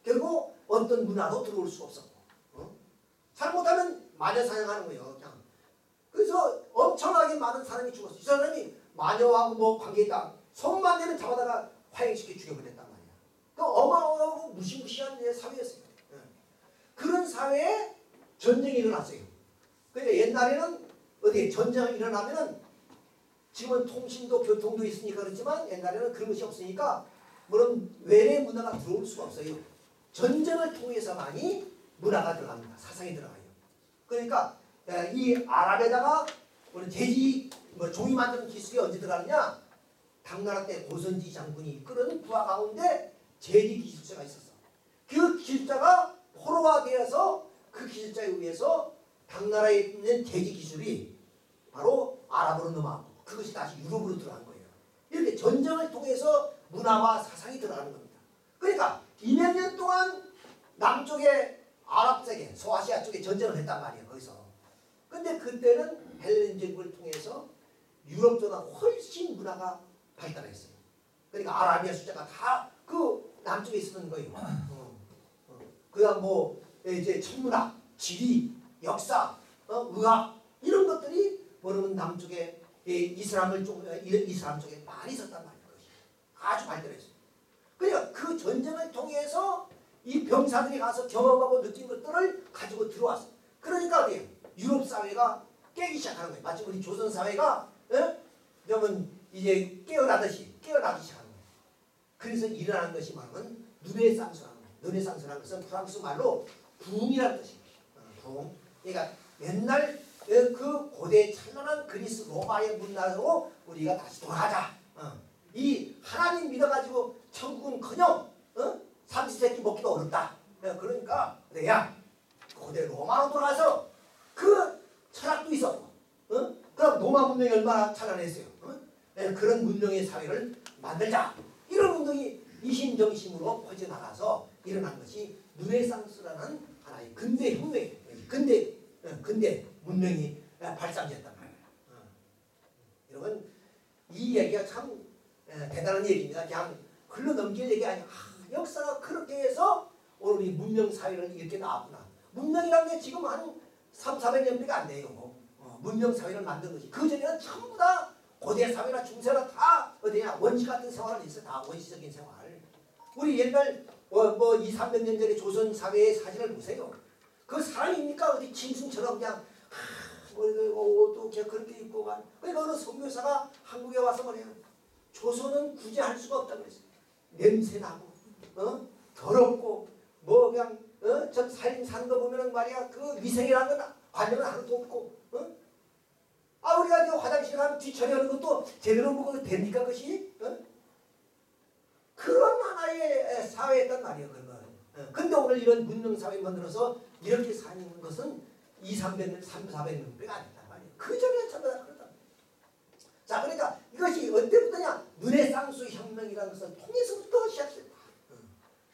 결국 어떤 문화도 들어올 수가 없었고 잘못하면 마녀사냥하는 거예요. 그냥. 그래서 엄청나게 많은 사람이 죽었어. 이 사람이 마녀하고 뭐 관계있다. 손만 대면 잡아다가 화형시켜 죽여버렸단 말이야. 그 어마어마하고 무시무시한 사회였어요. 그런 사회에 전쟁이 일어났어요. 그러니까 옛날에는 어디 전쟁이 일어나면은 지금은 통신도 교통도 있으니까 그렇지만 옛날에는 그런 것이 없으니까 물론 외래 문화가 들어올 수가 없어요. 전쟁을 통해서만이 문화가 들어갑니다. 사상이 들어가요. 그러니까 이 아랍에다가 우리 돼지 종이 만드는 기술이 언제 들어가느냐? 당나라 때 고선지 장군이 이끄는 부하 가운데 제지 기술자가 있었어. 그 기술자가 포로가 되어서 그 기술자에 의해서 당나라에 있는 돼지 기술이 바로 아랍으로 넘어가고 그것이 다시 유럽으로 들어간 거예요. 이렇게 전쟁을 통해서 문화와 사상이 들어가는 겁니다. 그러니까 200년 동안 남쪽에 아랍 세계, 소아시아 쪽에 전쟁을 했단 말이에요. 거기서. 근데 그때는 헬렌 제국을 통해서 유럽 쪽보다 훨씬 문화가 발달했어요. 그러니까 아라비아 숫자가 다 그 남쪽에 있었던 거예요. 그다음 뭐 이제 천문학, 지리, 역사, 의학 이런 것들이 뭐냐면 남쪽에 이슬람 쪽에 많이 있었단 말이에요. 아주 발달했어요. 그러니까 그 전쟁을 통해서 이 병사들이 가서 경험하고 느낀 것들을 가지고 들어왔어요. 그러니까 어디에요? 유럽 사회가 깨기 시작하는 거예요. 마치 우리 조선 사회가 그러면 이제 깨어나기 시작하는 거예요. 그래서 일어나는 것이 말하면 르네상스라는 거예요. 르네상스라는 것은 프랑스 말로 붕이라는 뜻이에요. 붕. 그러니까 옛날 그 고대 찬란한 그리스 로마의 문화로 우리가 다시 돌아가자. 이 하나님 믿어가지고 천국은커녕 삼시세끼 먹기도 어렵다. 그러니까 내야 고대 로마로 돌아가서 그 철학도 있었고 그럼 로마 문명이 얼마나 찬란했어요. 그런 문명의 사회를 만들자. 이런 운동이 이심정심으로 퍼져나가서 일어난 것이 르네상스라는 하나의 근대 혁명이에요. 근대 문명이 발상됐단 말이에요. 여러분 이 얘기가 참 대단한 얘기입니다. 그냥 흘러넘길 얘기 아니야. 역사가 그렇게 해서 오늘 이 문명 사회를 이렇게 나왔구나. 문명이라는 게 지금 한 300~400년밖에 안 돼요. 문명 사회를 만든 것이. 그 전에는 전부 다 고대 사회나 중세나 다 어디냐 원시 같은 생활을 했어요. 다 원시적인 생활. 우리 옛날 뭐 200~300년 전에 조선 사회의 사진을 보세요. 그 사람입니까? 어디 짐승 우리처럼 그냥 옷도 그냥 그렇게 입고만. 그러니까 어느 선교사가 한국에 와서 뭐래요? 조선은 구제할 수가 없다고 그랬어요. 냄새 나고, 더럽고, 뭐 그냥 전 살림 사는 거 보면은 말이야 그 위생이라는 건 관념은 하나도 없고, 우리가 저 화장실 가면 뒤처리하는 것도 제대로 뭐 됩니까 그것이? 그런 하나의 사회였단 말이에요. 그런. 근데 오늘 이런 문명사회 만들어서 이렇게 사는 것은 200, 300년, 400년배가 아니다 말이에요. 그 전에 전부 다 그렇다. 자, 그러니까 이것이 언제부터냐? 르네상스 혁명이라는 것은 통일서부터 시작됐다.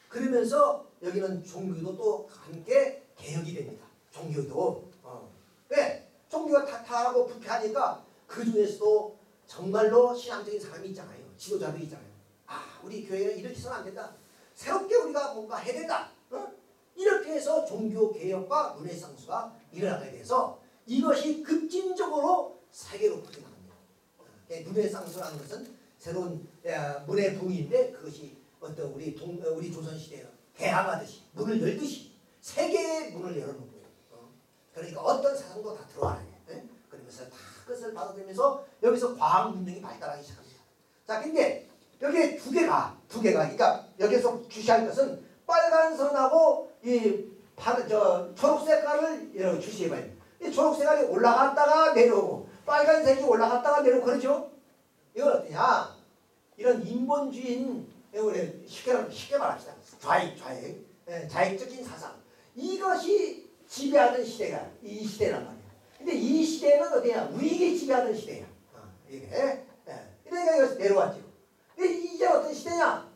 그러면서 여기는 종교도 또 함께 개혁이 됩니다. 종교도. 왜? 종교가 타락하고 부패하니까 그 중에서도 정말로 신앙적인 사람이 있잖아요. 지도자들이 있잖아요. 우리 교회는 이렇게 해서는 안 된다. 새롭게 우리가 뭔가 해야 된다. 이렇게 해서 종교 개혁과 르네상스가 일어나게 돼서 이것이 급진적으로 세계로 퍼져나갑니다. 르네상스라는 것은 새로운 문의 붕인데 그것이 어떤 우리 조선시대에 개항하듯이 문을 열듯이 세계의 문을 열어놓은 거예요. 그러니까 어떤 사상도 다 들어와요. 그러면서 다 그것을 받아들이면서 여기서 과학 문명이 발달하기 시작합니다. 자, 근데 여기 두 개가 그러니까 여기서 주시할 것은 빨간 선하고 이 초록색깔을 주시해봐요. 이 초록색깔이 올라갔다가 내려오고 빨간색이 올라갔다가 내려오고 그러죠. 이건 어떠냐? 이런 인본주의인 쉽게 말합시다. 좌익적인 사상 이것이 지배하는 시대가 이 시대란 말이야. 근데 이 시대는 어디냐? 우익이 지배하는 시대야. 이게 그러니까 여기서 내려왔죠. 근데 이제 어떤 시대냐?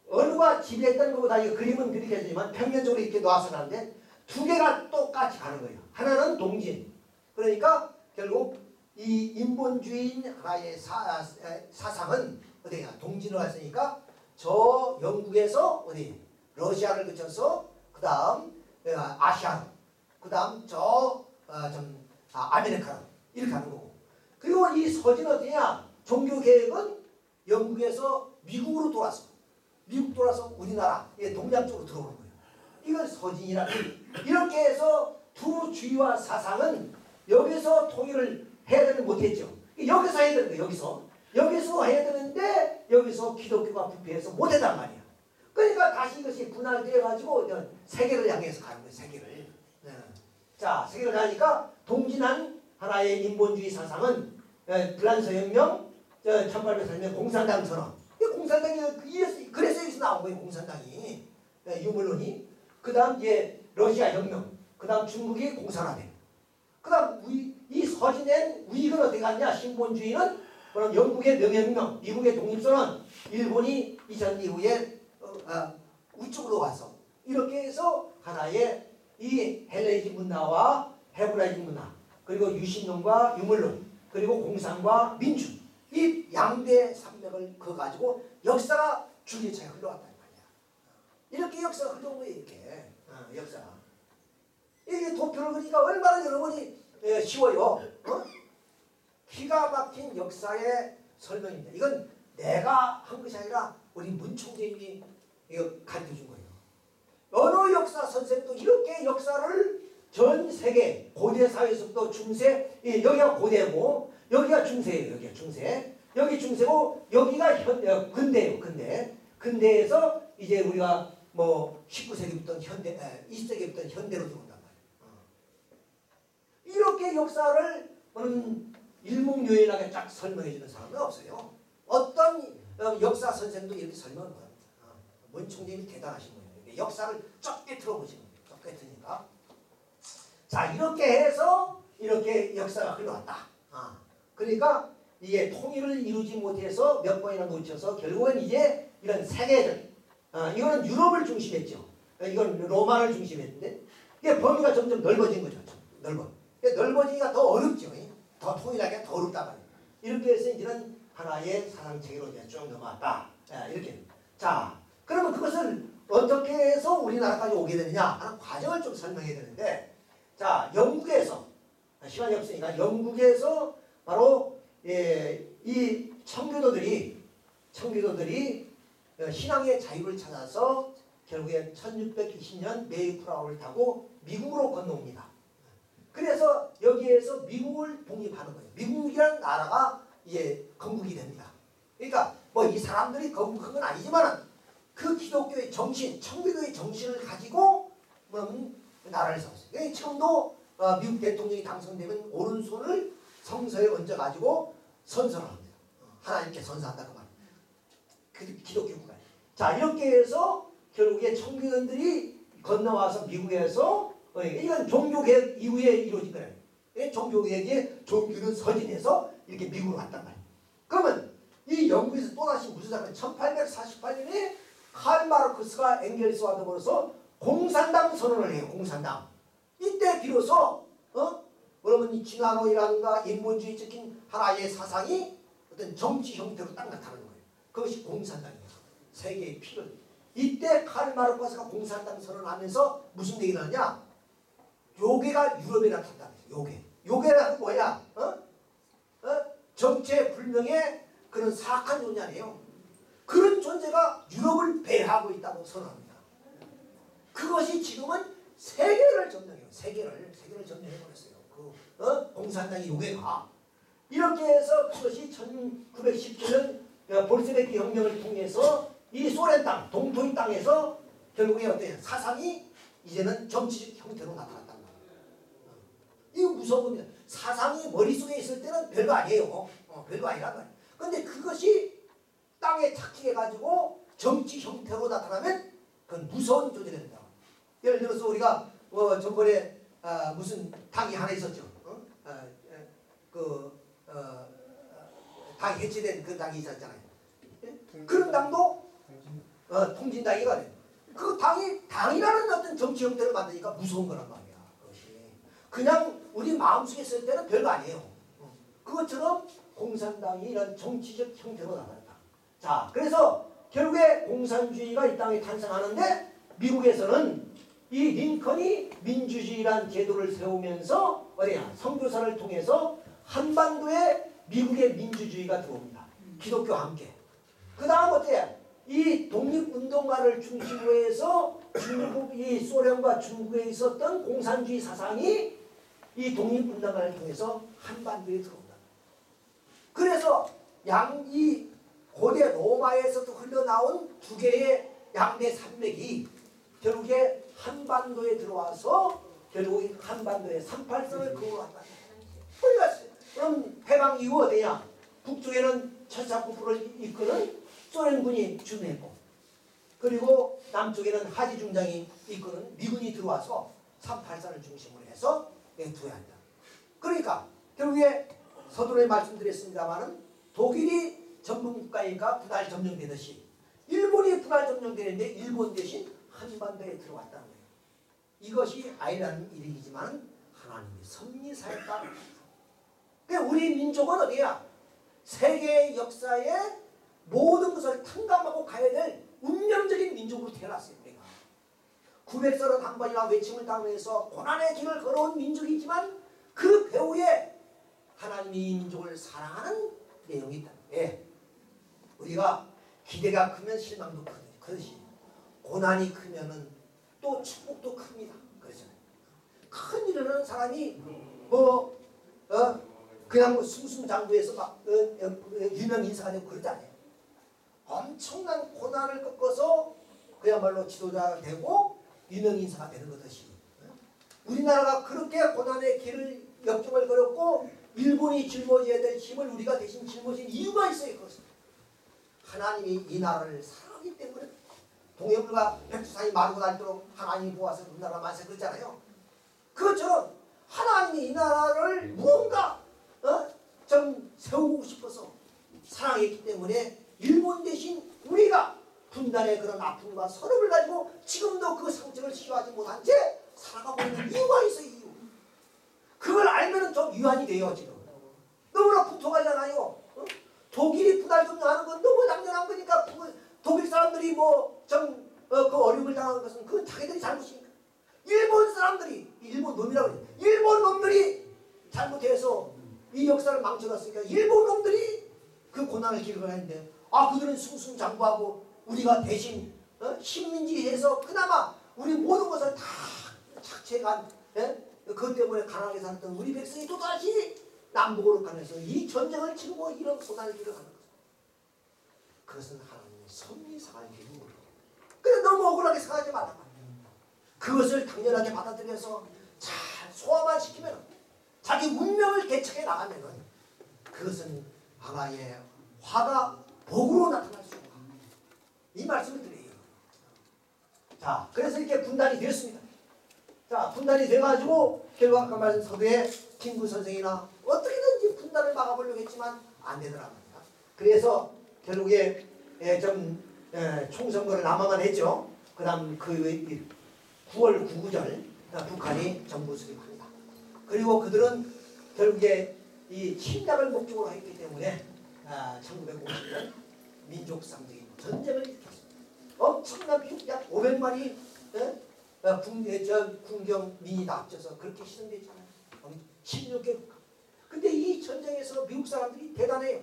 어느가 지배했던 것보다 이 그림은 그렇게 하지만 평면적으로 이렇게 놔서 가는데 두 개가 똑같이 가는 거예요. 하나는 동진. 그러니까 결국 이 인본주의인 하나의 사상은 어디냐? 동진으로 했으니까 저 영국에서 어디 러시아를 거쳐서 그 다음 아시아로 그 다음 아메리카로 이렇게 가는 거고. 그리고 이 서진 어디냐? 종교개혁은 영국에서 미국으로 돌아서 미국 돌아서 우리나라 동양 쪽으로 들어오는 거예요. 이건 서진이라. 이렇게 해서 두 주의와 사상은 여기서 통일을 해야 되는 못했죠. 여기서 해야 되는 거예요. 여기서 해야 되는데 여기서 기독교가 부패해서 못했단 말이야. 그러니까 다시 이것이 분할되어 가지고 세계를 향해서 가는 거예요. 세계를. 자, 세계를 가니까 동진한 하나의 인본주의 사상은 프랑스 혁명, 1830년 공산당 선언. 공산당이 그래서 여기서 나온 거예요. 공산당이 유물론이. 그 다음 이제 러시아 혁명. 그 다음 중국이 공산화됨. 그 다음 이 서진된 우익은 어떻게 갔냐? 신본주의는 그럼 영국의 명예혁명, 미국의 독립선언, 일본이 이전 이후에 우측으로 가서 이렇게 해서 하나의 이 헬레니즘 문화와 헤브라이즘 문화 그리고 유신론과 유물론 그리고 공산과 민주 이 양대 산맥을 그어가지고 역사가 줄기차게 흘러갔단 말이야. 이렇게 역사가 흘러온 거예요. 이렇게 역사가. 이게 도표를 그리니까 얼마나 여러분이 쉬워요. 기가 막힌 역사의 설명입니다. 이건 내가 한 것이 아니라 우리 문총재님이 이거 가르쳐준 거예요. 어느 역사 선생도 이렇게 역사를 전 세계 고대 사회에서부터 중세 여기가 고대고 여기가 중세예요. 여기가 중세. 여기 중세고 여기가 근대예요. 근대에서 이제 우리가 뭐 19세기부터 20세기부터 현대로 들어온단 말이에요. 이렇게 역사를 일목요연하게 쫙 설명해 주는 사람은 없어요. 어떤 역사 선생도 이렇게 설명을 못합니다. 문총재님이 대단하신 거예요. 역사를 좁게 들어보시는 거예요. 좁게 드니까. 자, 이렇게 해서 이렇게 역사가 흘러왔다. 그러니까 이게 통일을 이루지 못해서 몇 번이나 놓쳐서 결국은 이제 이런 세계적 이거는 유럽을 중심했죠. 이건 로마를 중심했는데 이게 범위가 점점 넓어진 거죠. 넓어지니까 더 어렵죠. 더 통일하기가 더 어렵단 말이에요. 이렇게 해서 이제는 하나의 사상체계로 이제 쭉 넘어왔다. 이렇게. 자, 그러면 그것을 어떻게 해서 우리나라까지 오게 되느냐 하는 과정을 좀 설명해야 되는데, 자, 영국에서 시간이 없으니까 영국에서 바로 이 청교도들이 신앙의 자유를 찾아서 결국에 1620년 메이프라워를 타고 미국으로 건너옵니다. 그래서 해서 미국을 독립하는 거예요. 미국이라는 나라가 이제 건국이 됩니다. 그러니까 뭐 이 사람들이 건국한 건 아니지만 그 기독교의 정신, 청교도의 정신을 가지고 나라를 세웠어요. 처음도 미국 대통령이 당선되면 오른손을 성서에 얹어가지고 선서를 합니다. 하나님께 선서한다 그 말. 그 기독교 국가. 자 이렇게 해서 결국에 청교도들이 건너와서 미국에서 이건 종교개혁 이후에 이루어진 거예요. 종교개혁의 종교는 서진해서 이렇게 미국으로 왔단 말이에요. 그러면 이 영국에서 또다시 무슨 사건 1848년에 칼 마르크스가 엥겔스와 더불어서 공산당 선언을 해요. 공산당. 이때 비로소 그러면 이 진화론이라든가 인본주의 적인 하나의 사상이 어떤 정치 형태로 딱 나타나는 거예요. 그것이 공산당이에요. 세계의 필연. 이때 칼 마르크스가 공산당 선언하면서 무슨 얘기를 하냐? 요괴가 유럽에 나타난다. 요괴라는 뭐야? 정체불명의 그런 사악한 존재 아니에요. 그런 존재가 유럽을 배하고 있다고 선언합니다. 그것이 지금은 세계를 점령해요. 세계를 점령해버렸어요. 공산당의 요괴가. 이렇게 해서 그것이 1917년 볼셰비키 혁명을 통해서 이 소련 땅, 동토인 땅에서 결국에 어때요? 사상이 이제는 정치적 형태로 나타났단 말이에요. 이거 무서운 겁니다. 사상이 머릿속에 있을 때는 별거 아니에요. 별거 아니란 말이에요. 근데 그것이 땅에 착취해가지고 정치 형태로 나타나면 그건 무서운 존재가 된다. 예를 들어서 우리가 저번에 무슨 당이 하나 있었죠. 당이 해체된 그 당이 있었잖아요. 그런 당도 통진당이가 돼. 그 당이라는 어떤 정치 형태를 만드니까 무서운 거란 말이야. 그것이 그냥 우리 마음속에 있을 때는 별거 아니에요. 그것처럼 공산당이 이런 정치적 형태로 나타났다. 자, 그래서 결국에 공산주의가 이 땅에 탄생하는데 미국에서는 이 링컨이 민주주의란 제도를 세우면서 어디야? 선교사를 통해서 한반도에 미국의 민주주의가 들어옵니다. 기독교와 함께. 그 다음 어때요? 이 독립운동가를 중심으로 해서 이 소련과 중국에 있었던 공산주의 사상이 이 독립운동가를 통해서 한반도에 들어온다. 그래서 이 고대 로마에서도 흘러나온 두 개의 양대 산맥이 결국에 한반도에 들어와서 결국 한반도에 38선을 그어왔다. 그럼 해방 이후 어디냐? 북쪽에는 철사부부를 이끄는 소련군이 주둔했고, 그리고 남쪽에는 하지 중장이 이끄는 미군이 들어와서 38선을 중심으로 해서 투여한다. 그러니까 결국에 서두에 말씀드렸습니다마는 독일이 전문국가니까 분할 점령되듯이 일본이 분할 점령되는데 일본 대신 한반도에 들어왔다는 거예요. 이것이 아이라는 일이지만 하나님의 섭리사에 따라. 그러니까 우리 민족은 어디야? 세계의 역사에 모든 것을 탕감하고 가야 될 운명적인 민족으로 태어났어요. 우리가 931번이나 외침을 당해서 고난의 길을 걸어온 민족이지만 그 배후에 하나님이 이 민족을 사랑하는 내용이 있다. 예. 우리가 기대가 크면 실망도 크듯이 고난이 크면은 또 축복도 큽니다. 그렇잖아요. 큰 일을 하는 사람이 그냥 승승장구해서 막 유명 인사가 되고 그러지 않아요. 엄청난 고난을 겪어서 그야말로 지도자가 되고 유명 인사가 되는 것이지. 우리나라가 그렇게 고난의 길을 역경을 걸었고 일본이 짊어져야 될 힘을 우리가 대신 짊어진 이유가 있어요. 그것은 하나님이 이 나라를 사랑하기 때문에 동해물과 백두산이 마르고 닳도록 하나님이 모아서 우리나라 만세 그랬잖아요. 그것처럼 하나님이 이 나라를 무언가 좀 세우고 싶어서 사랑했기 때문에 일본 대신 우리가 분단의 그런 아픔과 서름을 가지고 지금도 그 상처를 치유하지 못한 채 살아가고 있는 이유가 있어요. 이유. 그걸 알면 좀 유한이 돼요. 지금 너무나 풍토하잖아요. 독일이 분할 점령하는 건 너무 당연한 거니까 독일 사람들이 그 어려움을 당한 것은 그건 자기들이 잘못이니까. 일본 사람들이 일본 놈이라고 해요. 일본 놈들이 잘못해서 이 역사를 망쳐놨으니까 일본 놈들이 그 고난을 겪어가는데 그들은 승승장구하고 우리가 대신 식민지해서 그나마 우리 모든 것을 다 착취해간 그것 때문에 가난하게 살았던 우리 백성이 또다시 남북으로 가면서 이 전쟁을 치르고 이런 소난을 길어가는 거죠. 그것은 하나님의 섭리 상하의 일입니다. 그래 너무 억울하게 생각하지 말란 말이에요. 그것을 당연하게 받아들여서 잘 소화만 시키면 자기 운명을 개척해 나가면은 그것은 하나의 화가 복으로 나타날 수 있다. 이 말씀을 드려요. 자, 그래서 이렇게 분단이 되었습니다. 자, 분단이 돼가지고 결국 아까 말씀 서두에 김구 선생이나 어떻게든지 분단을 막아보려고 했지만 안 되더라고요. 그래서 결국에 총선거를 남아만 했죠. 그 다음 그 9월 9구절 북한이 정부 수립합니다. 그리고 그들은 결국에 이 침략을 목적으로 했기 때문에 1950년 민족상적인 전쟁을 일으켰습니다. 엄청난 비록 약 500만이 군경민이 다 합쳐서 그렇게 희생됐잖아요. 16개 국가. 근데 이 전쟁에서 미국 사람들이 대단해요.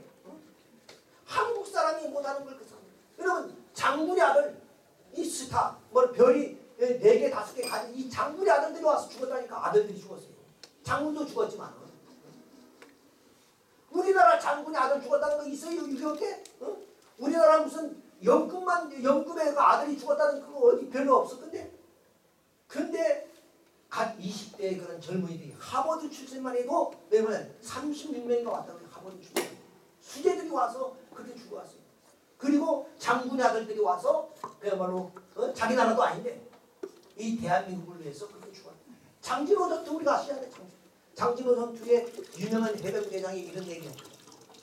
한국 사람이 못하는 걸 그 사람. 여러분 장군의 아들 이 스타 별이 4개 5개 가진 이 장군의 아들들이 와서 죽었다니까. 아들들이 죽었어요. 장군도 죽었지만 우리나라 장군의 아들 죽었다는 거 있어요? 6.25 때? 우리나라 무슨 영급의 그 아들이 죽었다는 그거 어디 별로 없어. 근데 갓 20대의 그런 젊은이들이 하버드 출신만 해도 왜냐면 36명인가 왔다고 해요. 하버드 출신 수재들이 와서 그렇게 죽어왔어요. 그리고 장군의 아들들이 와서 그야말로 자기 나라도 아닌데 이 대한민국을 위해서 그렇게 죽었어요. 장진호 전투 우리가 아시잖아요. 장진호 전투에 유명한 해병대장이 이런 얘기합니다.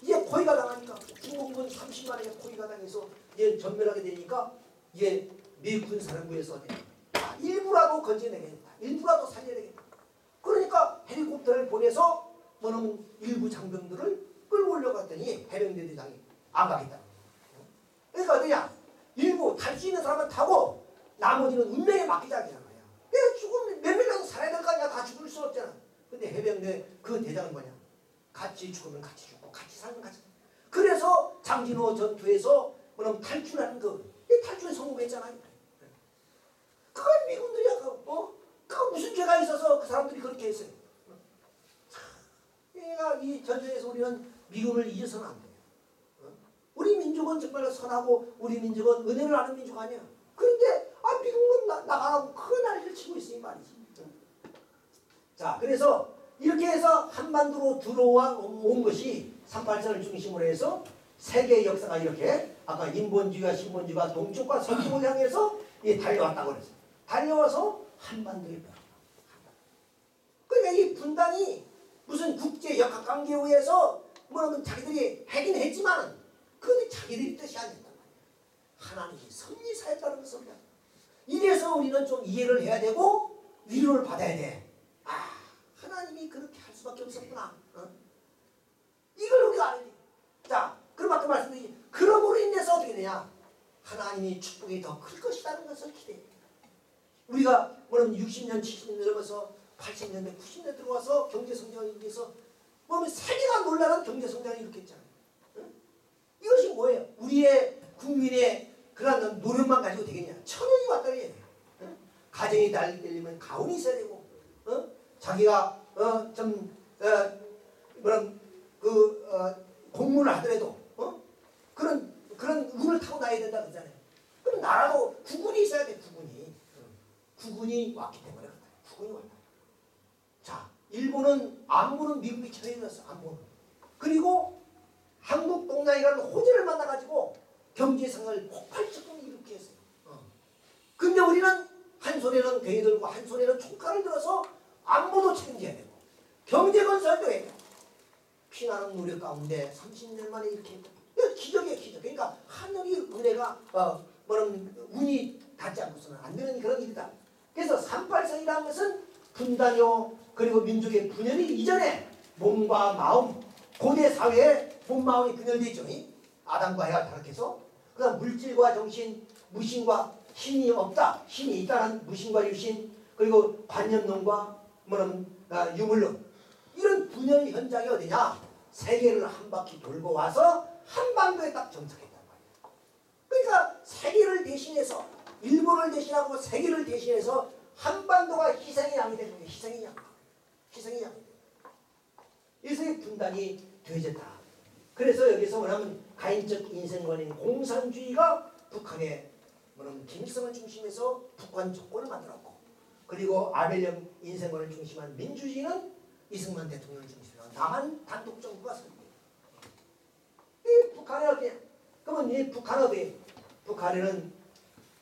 이제 포위가 당하니까 중국군 30만에게 포위가 당해서 이제 전멸하게 되니까 이제 미국 군사령부에서 일부라도 건져내겠다. 일부라도 살려내겠다. 그러니까 헬리콥터를 보내서 뭐는 일부 장병들을 끌고 올려갔더니 해병대 대장이 안 가겠다. 그러니까 어떠냐? 일부 탈 수 있는 사람은 타고 나머지는 운명에 맡기자 그냥 거야. 내가 죽으면 몇 명이라도 살아야 될 거 아니야. 다 죽을 수 없잖아. 근데 해병대 그 대장은 뭐냐? 같이 죽으면 같이 죽고 같이 살면 같이. 그래서 장진호 전투에서 뭐냐면 탈출하는 이 탈출에 성공했잖아요. 그건 미군들이야. 그거 무슨 죄가 있어서 그 사람들이 그렇게 했어요. 그러니까 이 전쟁에서 우리는 미군을 잊어서는 안 돼요. 우리 민족은 정말 선하고 우리 민족은 은혜를 아는 민족 아니야. 그런데 미국은 나가라고 큰 난리를 치고 있으니 말이지. 자, 그래서 이렇게 해서 한반도로 들어온 것이 3.8선을 중심으로 해서 세계의 역사가 이렇게 아까 인본주의와 신본주의가 동쪽과 서쪽을 향해서 달려왔다고 그랬어요. 달려와서 한반도에 펴. 그러니까 이 분단이 무슨 국제 역학관계에 의해서 뭐라면 자기들이 하긴 했지만 그게 자기들이 뜻이 아니었단 말이야. 하나님이 섭리사였다는 것을 이래서 우리는 좀 이해를 해야 되고 위로를 받아야 돼. 하나님이 그렇게 할 수밖에 없었구나. 이걸 우리가 알아야 돼. 자, 그럼 아까 말씀드린 그러므로 인해서 어떻게 되냐? 하나님이 축복이 더 클 것이라는 것을 기대해. 우리가 뭐냐면 60년, 70년 넘어서 80년대, 90년대 들어와서 경제성장을 일으켜서 뭐냐면 세계가 놀라는 경제성장을 일으켰잖아요. 이것이 뭐예요? 우리의 국민의 그런 노력만 가지고 되겠냐? 천연이 왔다 해야 돼. 가정이 잘 되려면 가훈이 있어야 되고, 자기가 공무를 하더라도 그런 운을 타고 나야 된다 그러잖아요. 그럼 나라도 국군이 있어야 돼. 국군이 왔기 때문에 그렇다. 국군이 왔다. 자, 일본은 안보는 미국이 처리해줬어. 안보는. 그리고 한국 동양이라는 호재를 만나가지고 경제성을 폭발적으로 일으키게 했어요. 근데 우리는 한 손에는 괜히 들고 한 손에는 총칼을 들어서 안보도 책임져야 되고 경제 건설도 해야 되고 피나는 노력 가운데 30년 만에 이렇게 했다. 이거 기적이에요, 기적. 그러니까 하늘이 은혜가 운이 닿지 않고서는 안 되는 그런 일이다. 그래서 3.8선이라는 것은 분단이요 그리고 민족의 분열이 이전에 몸과 마음 고대 사회에 몸 마음이 분열되어 있죠. 아담과 해가 타락해서 그 다음 물질과 정신 무신과 신이 없다. 신이 있다는 무신과 유신 그리고 관념론과 유물론 이런 분열 현장이 어디냐? 세계를 한 바퀴 돌고 와서 한반도에 딱 정착했단 말이야. 그러니까 세계를 대신해서 일본을 대신하고 세계를 대신해서 한반도가 희생의 양이 되는 거예요. 희생의 양. 희생이야. 일생의 분단이 되어졌다. 그래서 여기서 뭐냐면 가인적 인생관인 공산주의가 북한의 뭐냐면 김일성을 중심해서 북한 정권을 만들었고, 그리고 아벨령 인생관을 중심한 민주주의는 이승만 대통령을 중심으로 남한 단독 정부가 설립돼요. 이 북한에 어떻게? 그러면 이 북한은 어떻게? 북한에는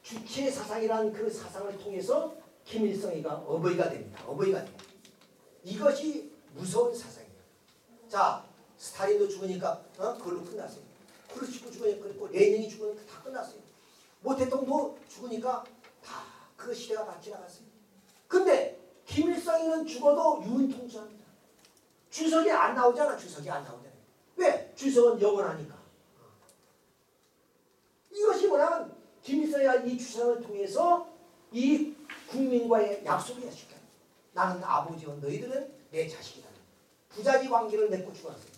주체 사상이라는 그 사상을 통해서 김일성이가 어버이가 됩니다. 어버이가 돼요. 이것이 무서운 사상이에요. 자, 스탈린도 죽으니까 그걸로 끝났어요. 크루시프 죽으니까 그랬고, 레닌이 죽으니까 다 끝났어요. 모 대통령도 죽으니까 다 그 시대가 다 지나갔어요. 근데 김일성이는 죽어도 유은통수합니다. 주석이 안 나오잖아. 주석이 안 나오잖아요. 왜? 주석은 영원하니까. 이것이 뭐냐면 김일성이 이 주석을 통해서 이 국민과의 약속이야. 쉽게. 나는 아버지요, 너희들은 내 자식이다. 부자지 관계를 맺고 죽었어요.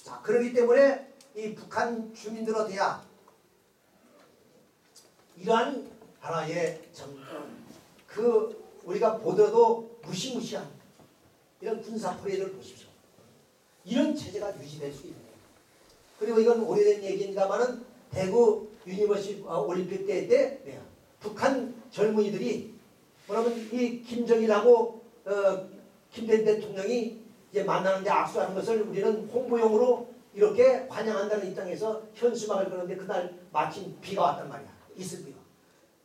자, 그렇기 때문에 이 북한 주민들은 어디야? 이러한 하나의 우리가 보더라도 무시무시한 이런 군사 퍼레이드를 보십시오. 이런 체제가 유지될 수 있는 거예요. 그리고 이건 오래된 얘기입니다만은 대구 유니버시티 올림픽 때 북한 젊은이들이 뭐냐면 이 김정일하고 김대중 대통령이 이제 만나는데 악수하는 것을 우리는 홍보용으로 이렇게 환영한다는 입장에서 현수막을 그러는데 그날 마침 비가 왔단 말이야. 이슬비가.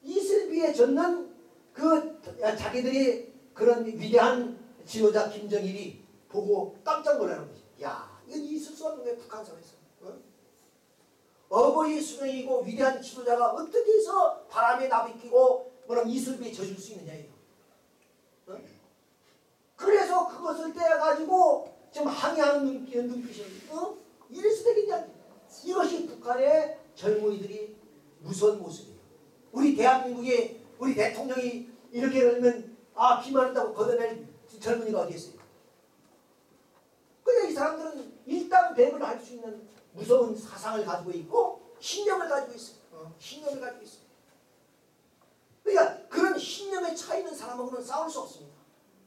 이슬비에 젖는 그 자기들이 그런 위대한 지도자 김정일이 보고 깜짝 놀라는 거지. 야, 이건 있을 수 없는 거야, 북한 사회에서. 어버이 수령이고 위대한 지도자가 어떻게 해서 바람에 나비끼고 뭐라면 이슬비에 젖을 수 있느냐 이거. 그래서 그것을 떼어가지고 지금 항의하는 눈빛이 이럴 수 되겠냐. 이것이 북한의 젊은이들이 무서운 모습이에요. 우리 대한민국의 우리 대통령이 이렇게 그러면 비만 한다고 걷어낼 젊은이가 어디 있어요? 그냥 이 사람들은 일당백을 할 수 있는 무서운 사상을 가지고 있고 신념을 가지고 있어요. 신념을 가지고 있어요. 그러니까 그런 신념에 차 있는 사람하고는 싸울 수 없습니다.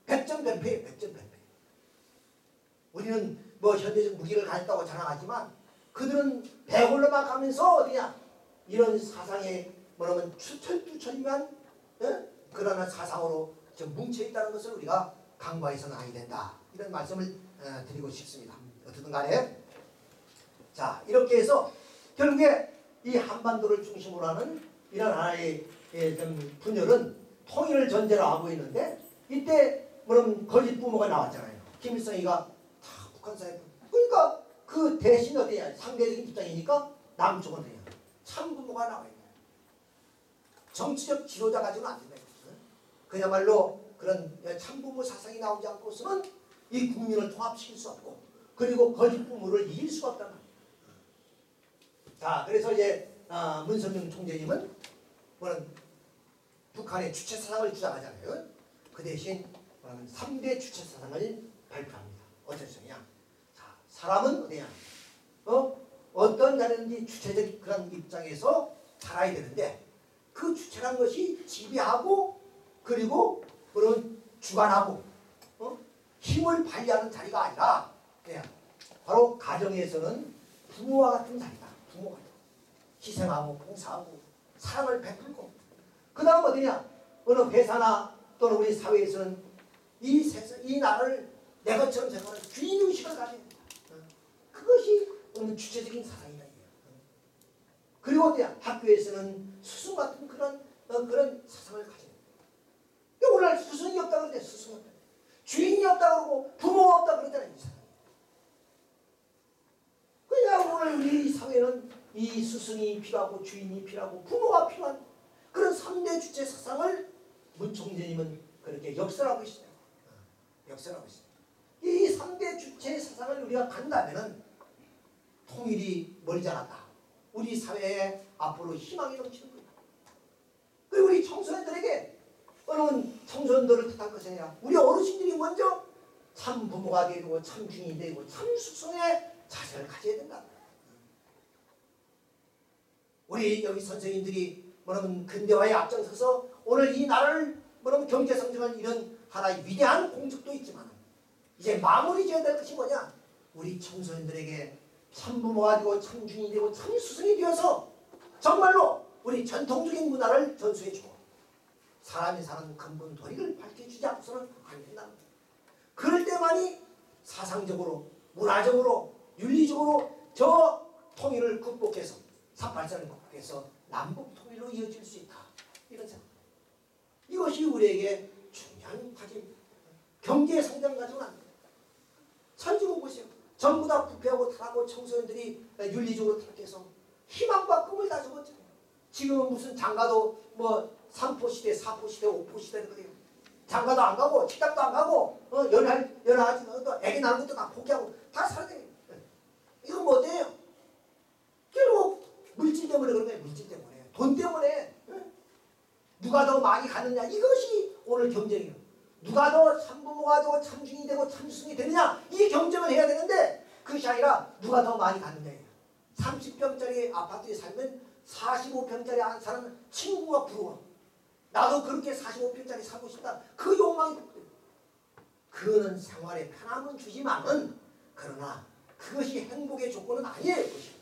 백전백패예요. 백전백패. 우리는 뭐 현대적 무기를 가졌다고 자랑하지만 그들은 배골로만 가면서 어디냐 이런 사상에 뭐라면 철두철미한 그러한 사상으로 좀 뭉쳐있다는 것을 우리가 강구해서는 아니 된다. 이런 말씀을 드리고 싶습니다. 어쨌든 간에 자 이렇게 해서 결국에 이 한반도를 중심으로 하는 이런 하나의 좀 분열은 통일을 전제로 하고 있는데 이때 뭐냐면 거짓 부모가 나왔잖아요. 김일성이가 다 북한 사회 그러니까 그 대신 어디냐 상대적인 입장이니까 남쪽은 어디냐 참 부모가 나와 있네. 정치적 지도자 가지고는 안 된다. 그야말로 그런 참부모 사상이 나오지 않고서는 이 국민을 통합시킬 수 없고 그리고 거짓 부모를 이길 수가 없단 말이에요. 자, 그래서 이제 문선명 총재님은 뭐는 북한의 주체 사상을 주장하잖아요. 그 대신 3대 주체 사상을 발표합니다. 어떤 식이냐? 자, 사람은 어디냐? 어떤 자리든지 주체적 그런 입장에서 살아야 되는데 그 주체란 것이 지배하고 그리고 그런 주관하고 힘을 발휘하는 자리가 아니라 바로 가정에서는 부모와 같은 자리다. 부모가 희생하고 봉사하고 사랑을 베풀고 그 다음 어디냐? 어느 회사나 또는 우리 사회에서는 이 나라를 내 것처럼 생각하는 주인의식을 가져야 된다. 그것이 주체적인 사상이다. 그리고 어디냐? 학교에서는 스승 같은 그런 사상을 가져야 된다. 오늘 스승이 없다 그러는데 스승 없다. 주인이 없다 그러고 부모가 없다 그러잖아요. 이 사람이. 그냥 오늘 우리 사회는 이 스승이 필요하고 주인이 필요하고 부모가 필요한 그런 3대 주체 사상을 문 총재님은 그렇게 역설하고 있어요. 역설하고 있어요. 이 3대 주체 사상을 우리가 간다면은 통일이 멀지 않았다. 우리 사회에 앞으로 희망이 넘치는 거예요. 그리고 우리 청소년들에게 어려운 청소년들을 뜻할 것이 아니라 우리 어르신들이 먼저 참 부모가 되고 참 주인이 되고 참 스승의 자세를 가져야 된다. 우리 여기 선생님들이 뭐냐면 근대화에 앞장서서 오늘 이 나라를 뭐냐면 경제 성장을 이런 하나의 위대한 공적도 있지만 이제 마무리 지어야 될 것이 뭐냐? 우리 청소년들에게 참부모가 되고 참중이 되고 참스승이 되어서 정말로 우리 전통적인 문화를 전수해주고 사람이 사는 근본 도리를 밝혀주지 않고서는 안 된다. 그럴 때만이 사상적으로 문화적으로 윤리적으로 저 통일을 극복해서 3.8선을 극복해서 남북 통일로 이어질 수 있다. 이런 생각. 이것이 우리에게 중요한 과제입니다. 경제 성장 가지고는 안 됩니다. 선진국 보세요. 전부 다 부패하고 타락하고 청소년들이 윤리적으로 타락해서 희망과 꿈을 다 접었잖아요. 지금은 무슨 장가도 뭐 3포 시대, 4포 시대, 5포 시대 그래요. 장가도 안 가고 식당도 안 가고 연하지 애기 낳는 것도 다 포기하고 다 살아야 이건 뭐예요? 결국 물질 때문에 그런 거예요. 물질 때문에 돈 때문에 누가 더 많이 가느냐 이것이 오늘 경쟁이에요. 누가 더 참부모가 되고 참중이 되고 참스승이 되느냐 이 경쟁을 해야 되는데 그것이 아니라 누가 더 많이 가느냐예요. 30평짜리 아파트에 살면 45평짜리 안 사는 친구가 부러워. 나도 그렇게 45평짜리 살고 싶다. 그 욕망이 그거는 생활에 편함은 주지만은 그러나 그것이 행복의 조건은 아니에요. 그것이.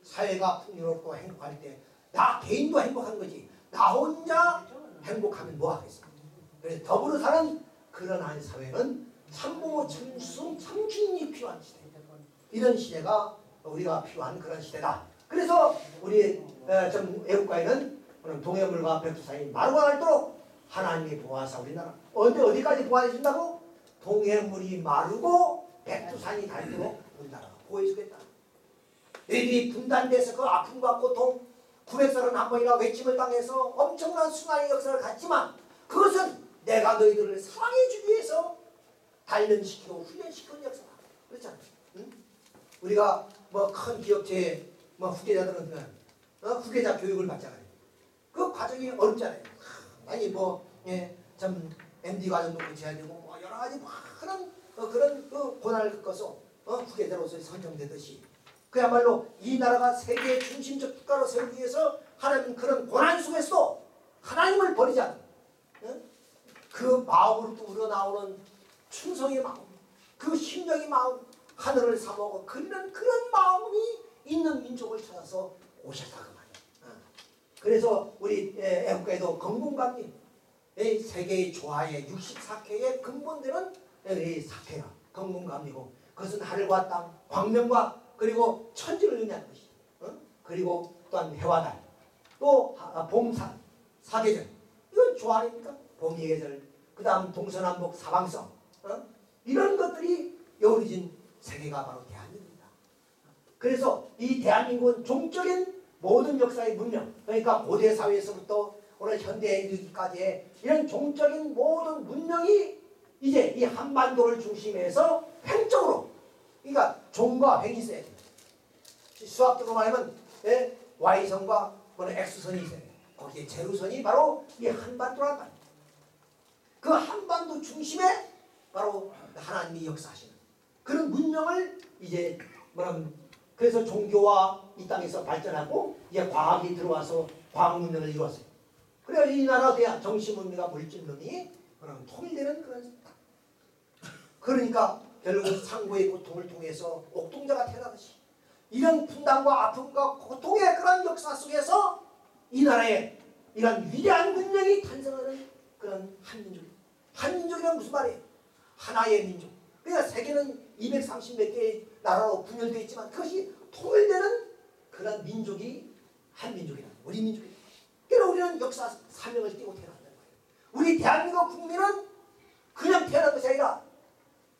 사회가 풍요롭고 행복할 때 나 개인도 행복한 거지. 나 혼자 행복하면 뭐 하겠습니까? 그래서 더불어 사는 그런 한 사회는 참부모, 참스승, 참주인이 필요한 시대. 이런 시대가 우리가 필요한 그런 시대다. 그래서 우리 좀 애국가에는 동해물과 백두산이 마루가 닳도록 하나님이 보호하사 우리나라 어디까지 보호해 준다고? 동해물이 마르고 백두산이 닳도록 우리나라가 보호해 주겠다. 너희들이 분단돼서 그 아픔과 고통 931번이나 외침을 당해서 엄청난 순환의 역사를 갖지만 그것은 내가 너희들을 사랑해 주기 위해서 단련시키고 훈련시키는 역사다. 그렇잖아요. 응? 우리가 뭐 큰 기업체의 뭐 후계자들은 후계자 교육을 받잖아요. 그 과정이 어렵잖아요. 아니 뭐 좀 MD 과정도 거쳐야 되고 뭐 여러 가지 많은 그런 고난을 겪어서 후계자로서 선정되듯이 그야말로 이 나라가 세계의 중심적 국가로 세우기 위해서 하는 그런 고난 속에서도 하나님을 버리지 않는 그 마음으로부터 우러나오는 충성의 마음, 그 심령의 마음, 하늘을 사모하고 그런 마음이 있는 민족을 찾아서 오셨다 그 말이에요. 그래서 우리 애국가에도 건국감리 세계의 조화의 64개의 근본되는 사태가 건국감리고 그것은 하늘과 땅, 광명과 그리고 천지를 의미하는 것이죠. 그리고 또한 해와 달, 또 봄산, 사계절 이건 조화입니까? 봄의 계절, 그 다음 동서남북 사방성 이런 것들이 여우러진 세계가 바로 대한민국입니다. 그래서 이 대한민국은 종적인 모든 역사의 문명 그러니까 고대 사회에서부터 오늘 현대에 이르기까지의 이런 종적인 모든 문명이 이제 이 한반도를 중심해서 횡적으로 그러니까 종과 횡이 있어야 돼요. 수학적으로 말하면 Y선과 X선이 있어요. 거기에 제로선이 바로 이 한반도란 말이에요. 그 한반도 중심에 바로 하나님이 역사하시는 그런 문명을 이제 뭐라면 그래서 종교와 이 땅에서 발전하고 이제 과학이 들어와서 과학 문명을 이루었어요. 그래서 이 나라 대한 정신 문명과 물질 문명이 뭐라면 통일되는 그런 그러니까 결국 상고의 고통을 통해서 옥동자가 태어나듯이 이런 분단과 아픔과 고통의 그런 역사 속에서 이 나라에 이런 위대한 문명이 탄생하는 그런 한민족입니다. 한민족이란 무슨 말이에요? 하나의 민족. 그러니까 세계는 230몇 개의 나라로 분열되어 있지만 그것이 통일되는 그런 민족이 한민족이다. 우리 민족이다. 그래서 우리는 역사 사명을 띠고 태어난다는 거예요. 우리 대한민국 국민은 그냥 태어난 것이 아니라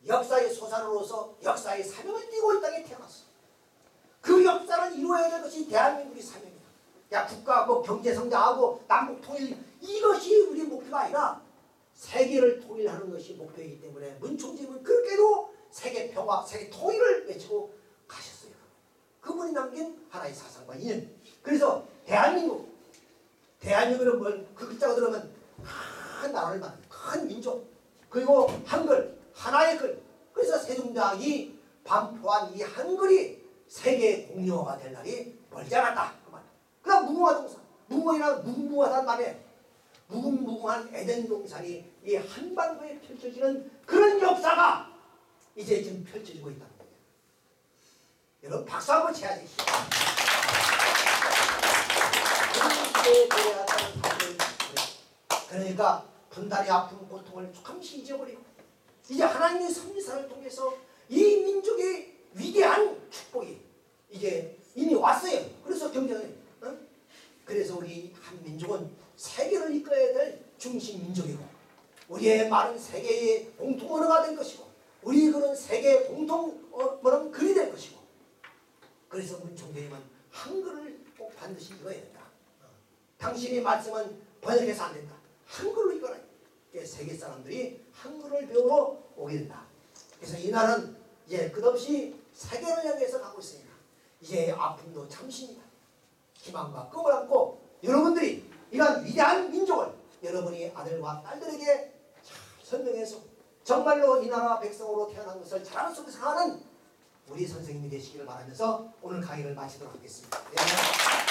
역사의 소산으로서 역사의 사명을 띠고 이 땅에 태어났어. 그 역사를 이루어야 될 것이 대한민국의 사명이다. 야 국가 뭐 경제 성장하고 남북 통일 이것이 우리 목표가 아니라 세계를 통일하는 것이 목표이기 때문에 문총재님은 그렇게도 세계 평화, 세계 통일을 외치고 가셨어요. 그분이 남긴 하나의 사상과 이념. 그래서 대한민국은 뭘 그 글자가 들어오면 큰 나라를 만든 큰 민족 그리고 한글 하나의 글. 그래서 세종대왕이 반포한 이 한글이 세계 공용어가 될 날이 멀지 않았다. 그 말. 그다음 무궁화 동산. 무궁화란 말에 무궁무궁한 에덴 동산이 이 한반도에 펼쳐지는 그런 역사가 이제 지금 펼쳐지고 있다는 거예요. 여러분 박수 한번 쳐야지. 그러니까 분단의 아픔 고통을 잠시 잊어버리고 이제 하나님의 섭리사를 통해서 이 민족의 위대한 축복이 이제 이미 왔어요. 그래서 경쟁을 그래서 우리 한민족은 세계를 이끌어야 될 중심 민족이고 우리의 말은 세계의 공통 언어가 될 것이고 우리 글은 세계의 공통 글이 될 것이고 그래서 우리 종교님은 한글을 꼭 반드시 읽어야 된다. 당신의 말씀은 번역해서 안 된다. 한글로 읽어라. 세계 사람들이 한글을 배우러 오게 된다. 그래서 이 나라는 이제 끝없이 세계를 향해서 가고 있습니다. 이제 아픔도 잠시입니다. 희망과 꿈을 안고 여러분들이 이러한 위대한 민족을 여러분이 아들과 딸들에게 잘 설명해서 정말로 이 나라 백성으로 태어난 것을 자랑 속에서 하는 우리 선생님이 되시기를 바라면서 오늘 강의를 마치도록 하겠습니다. 네.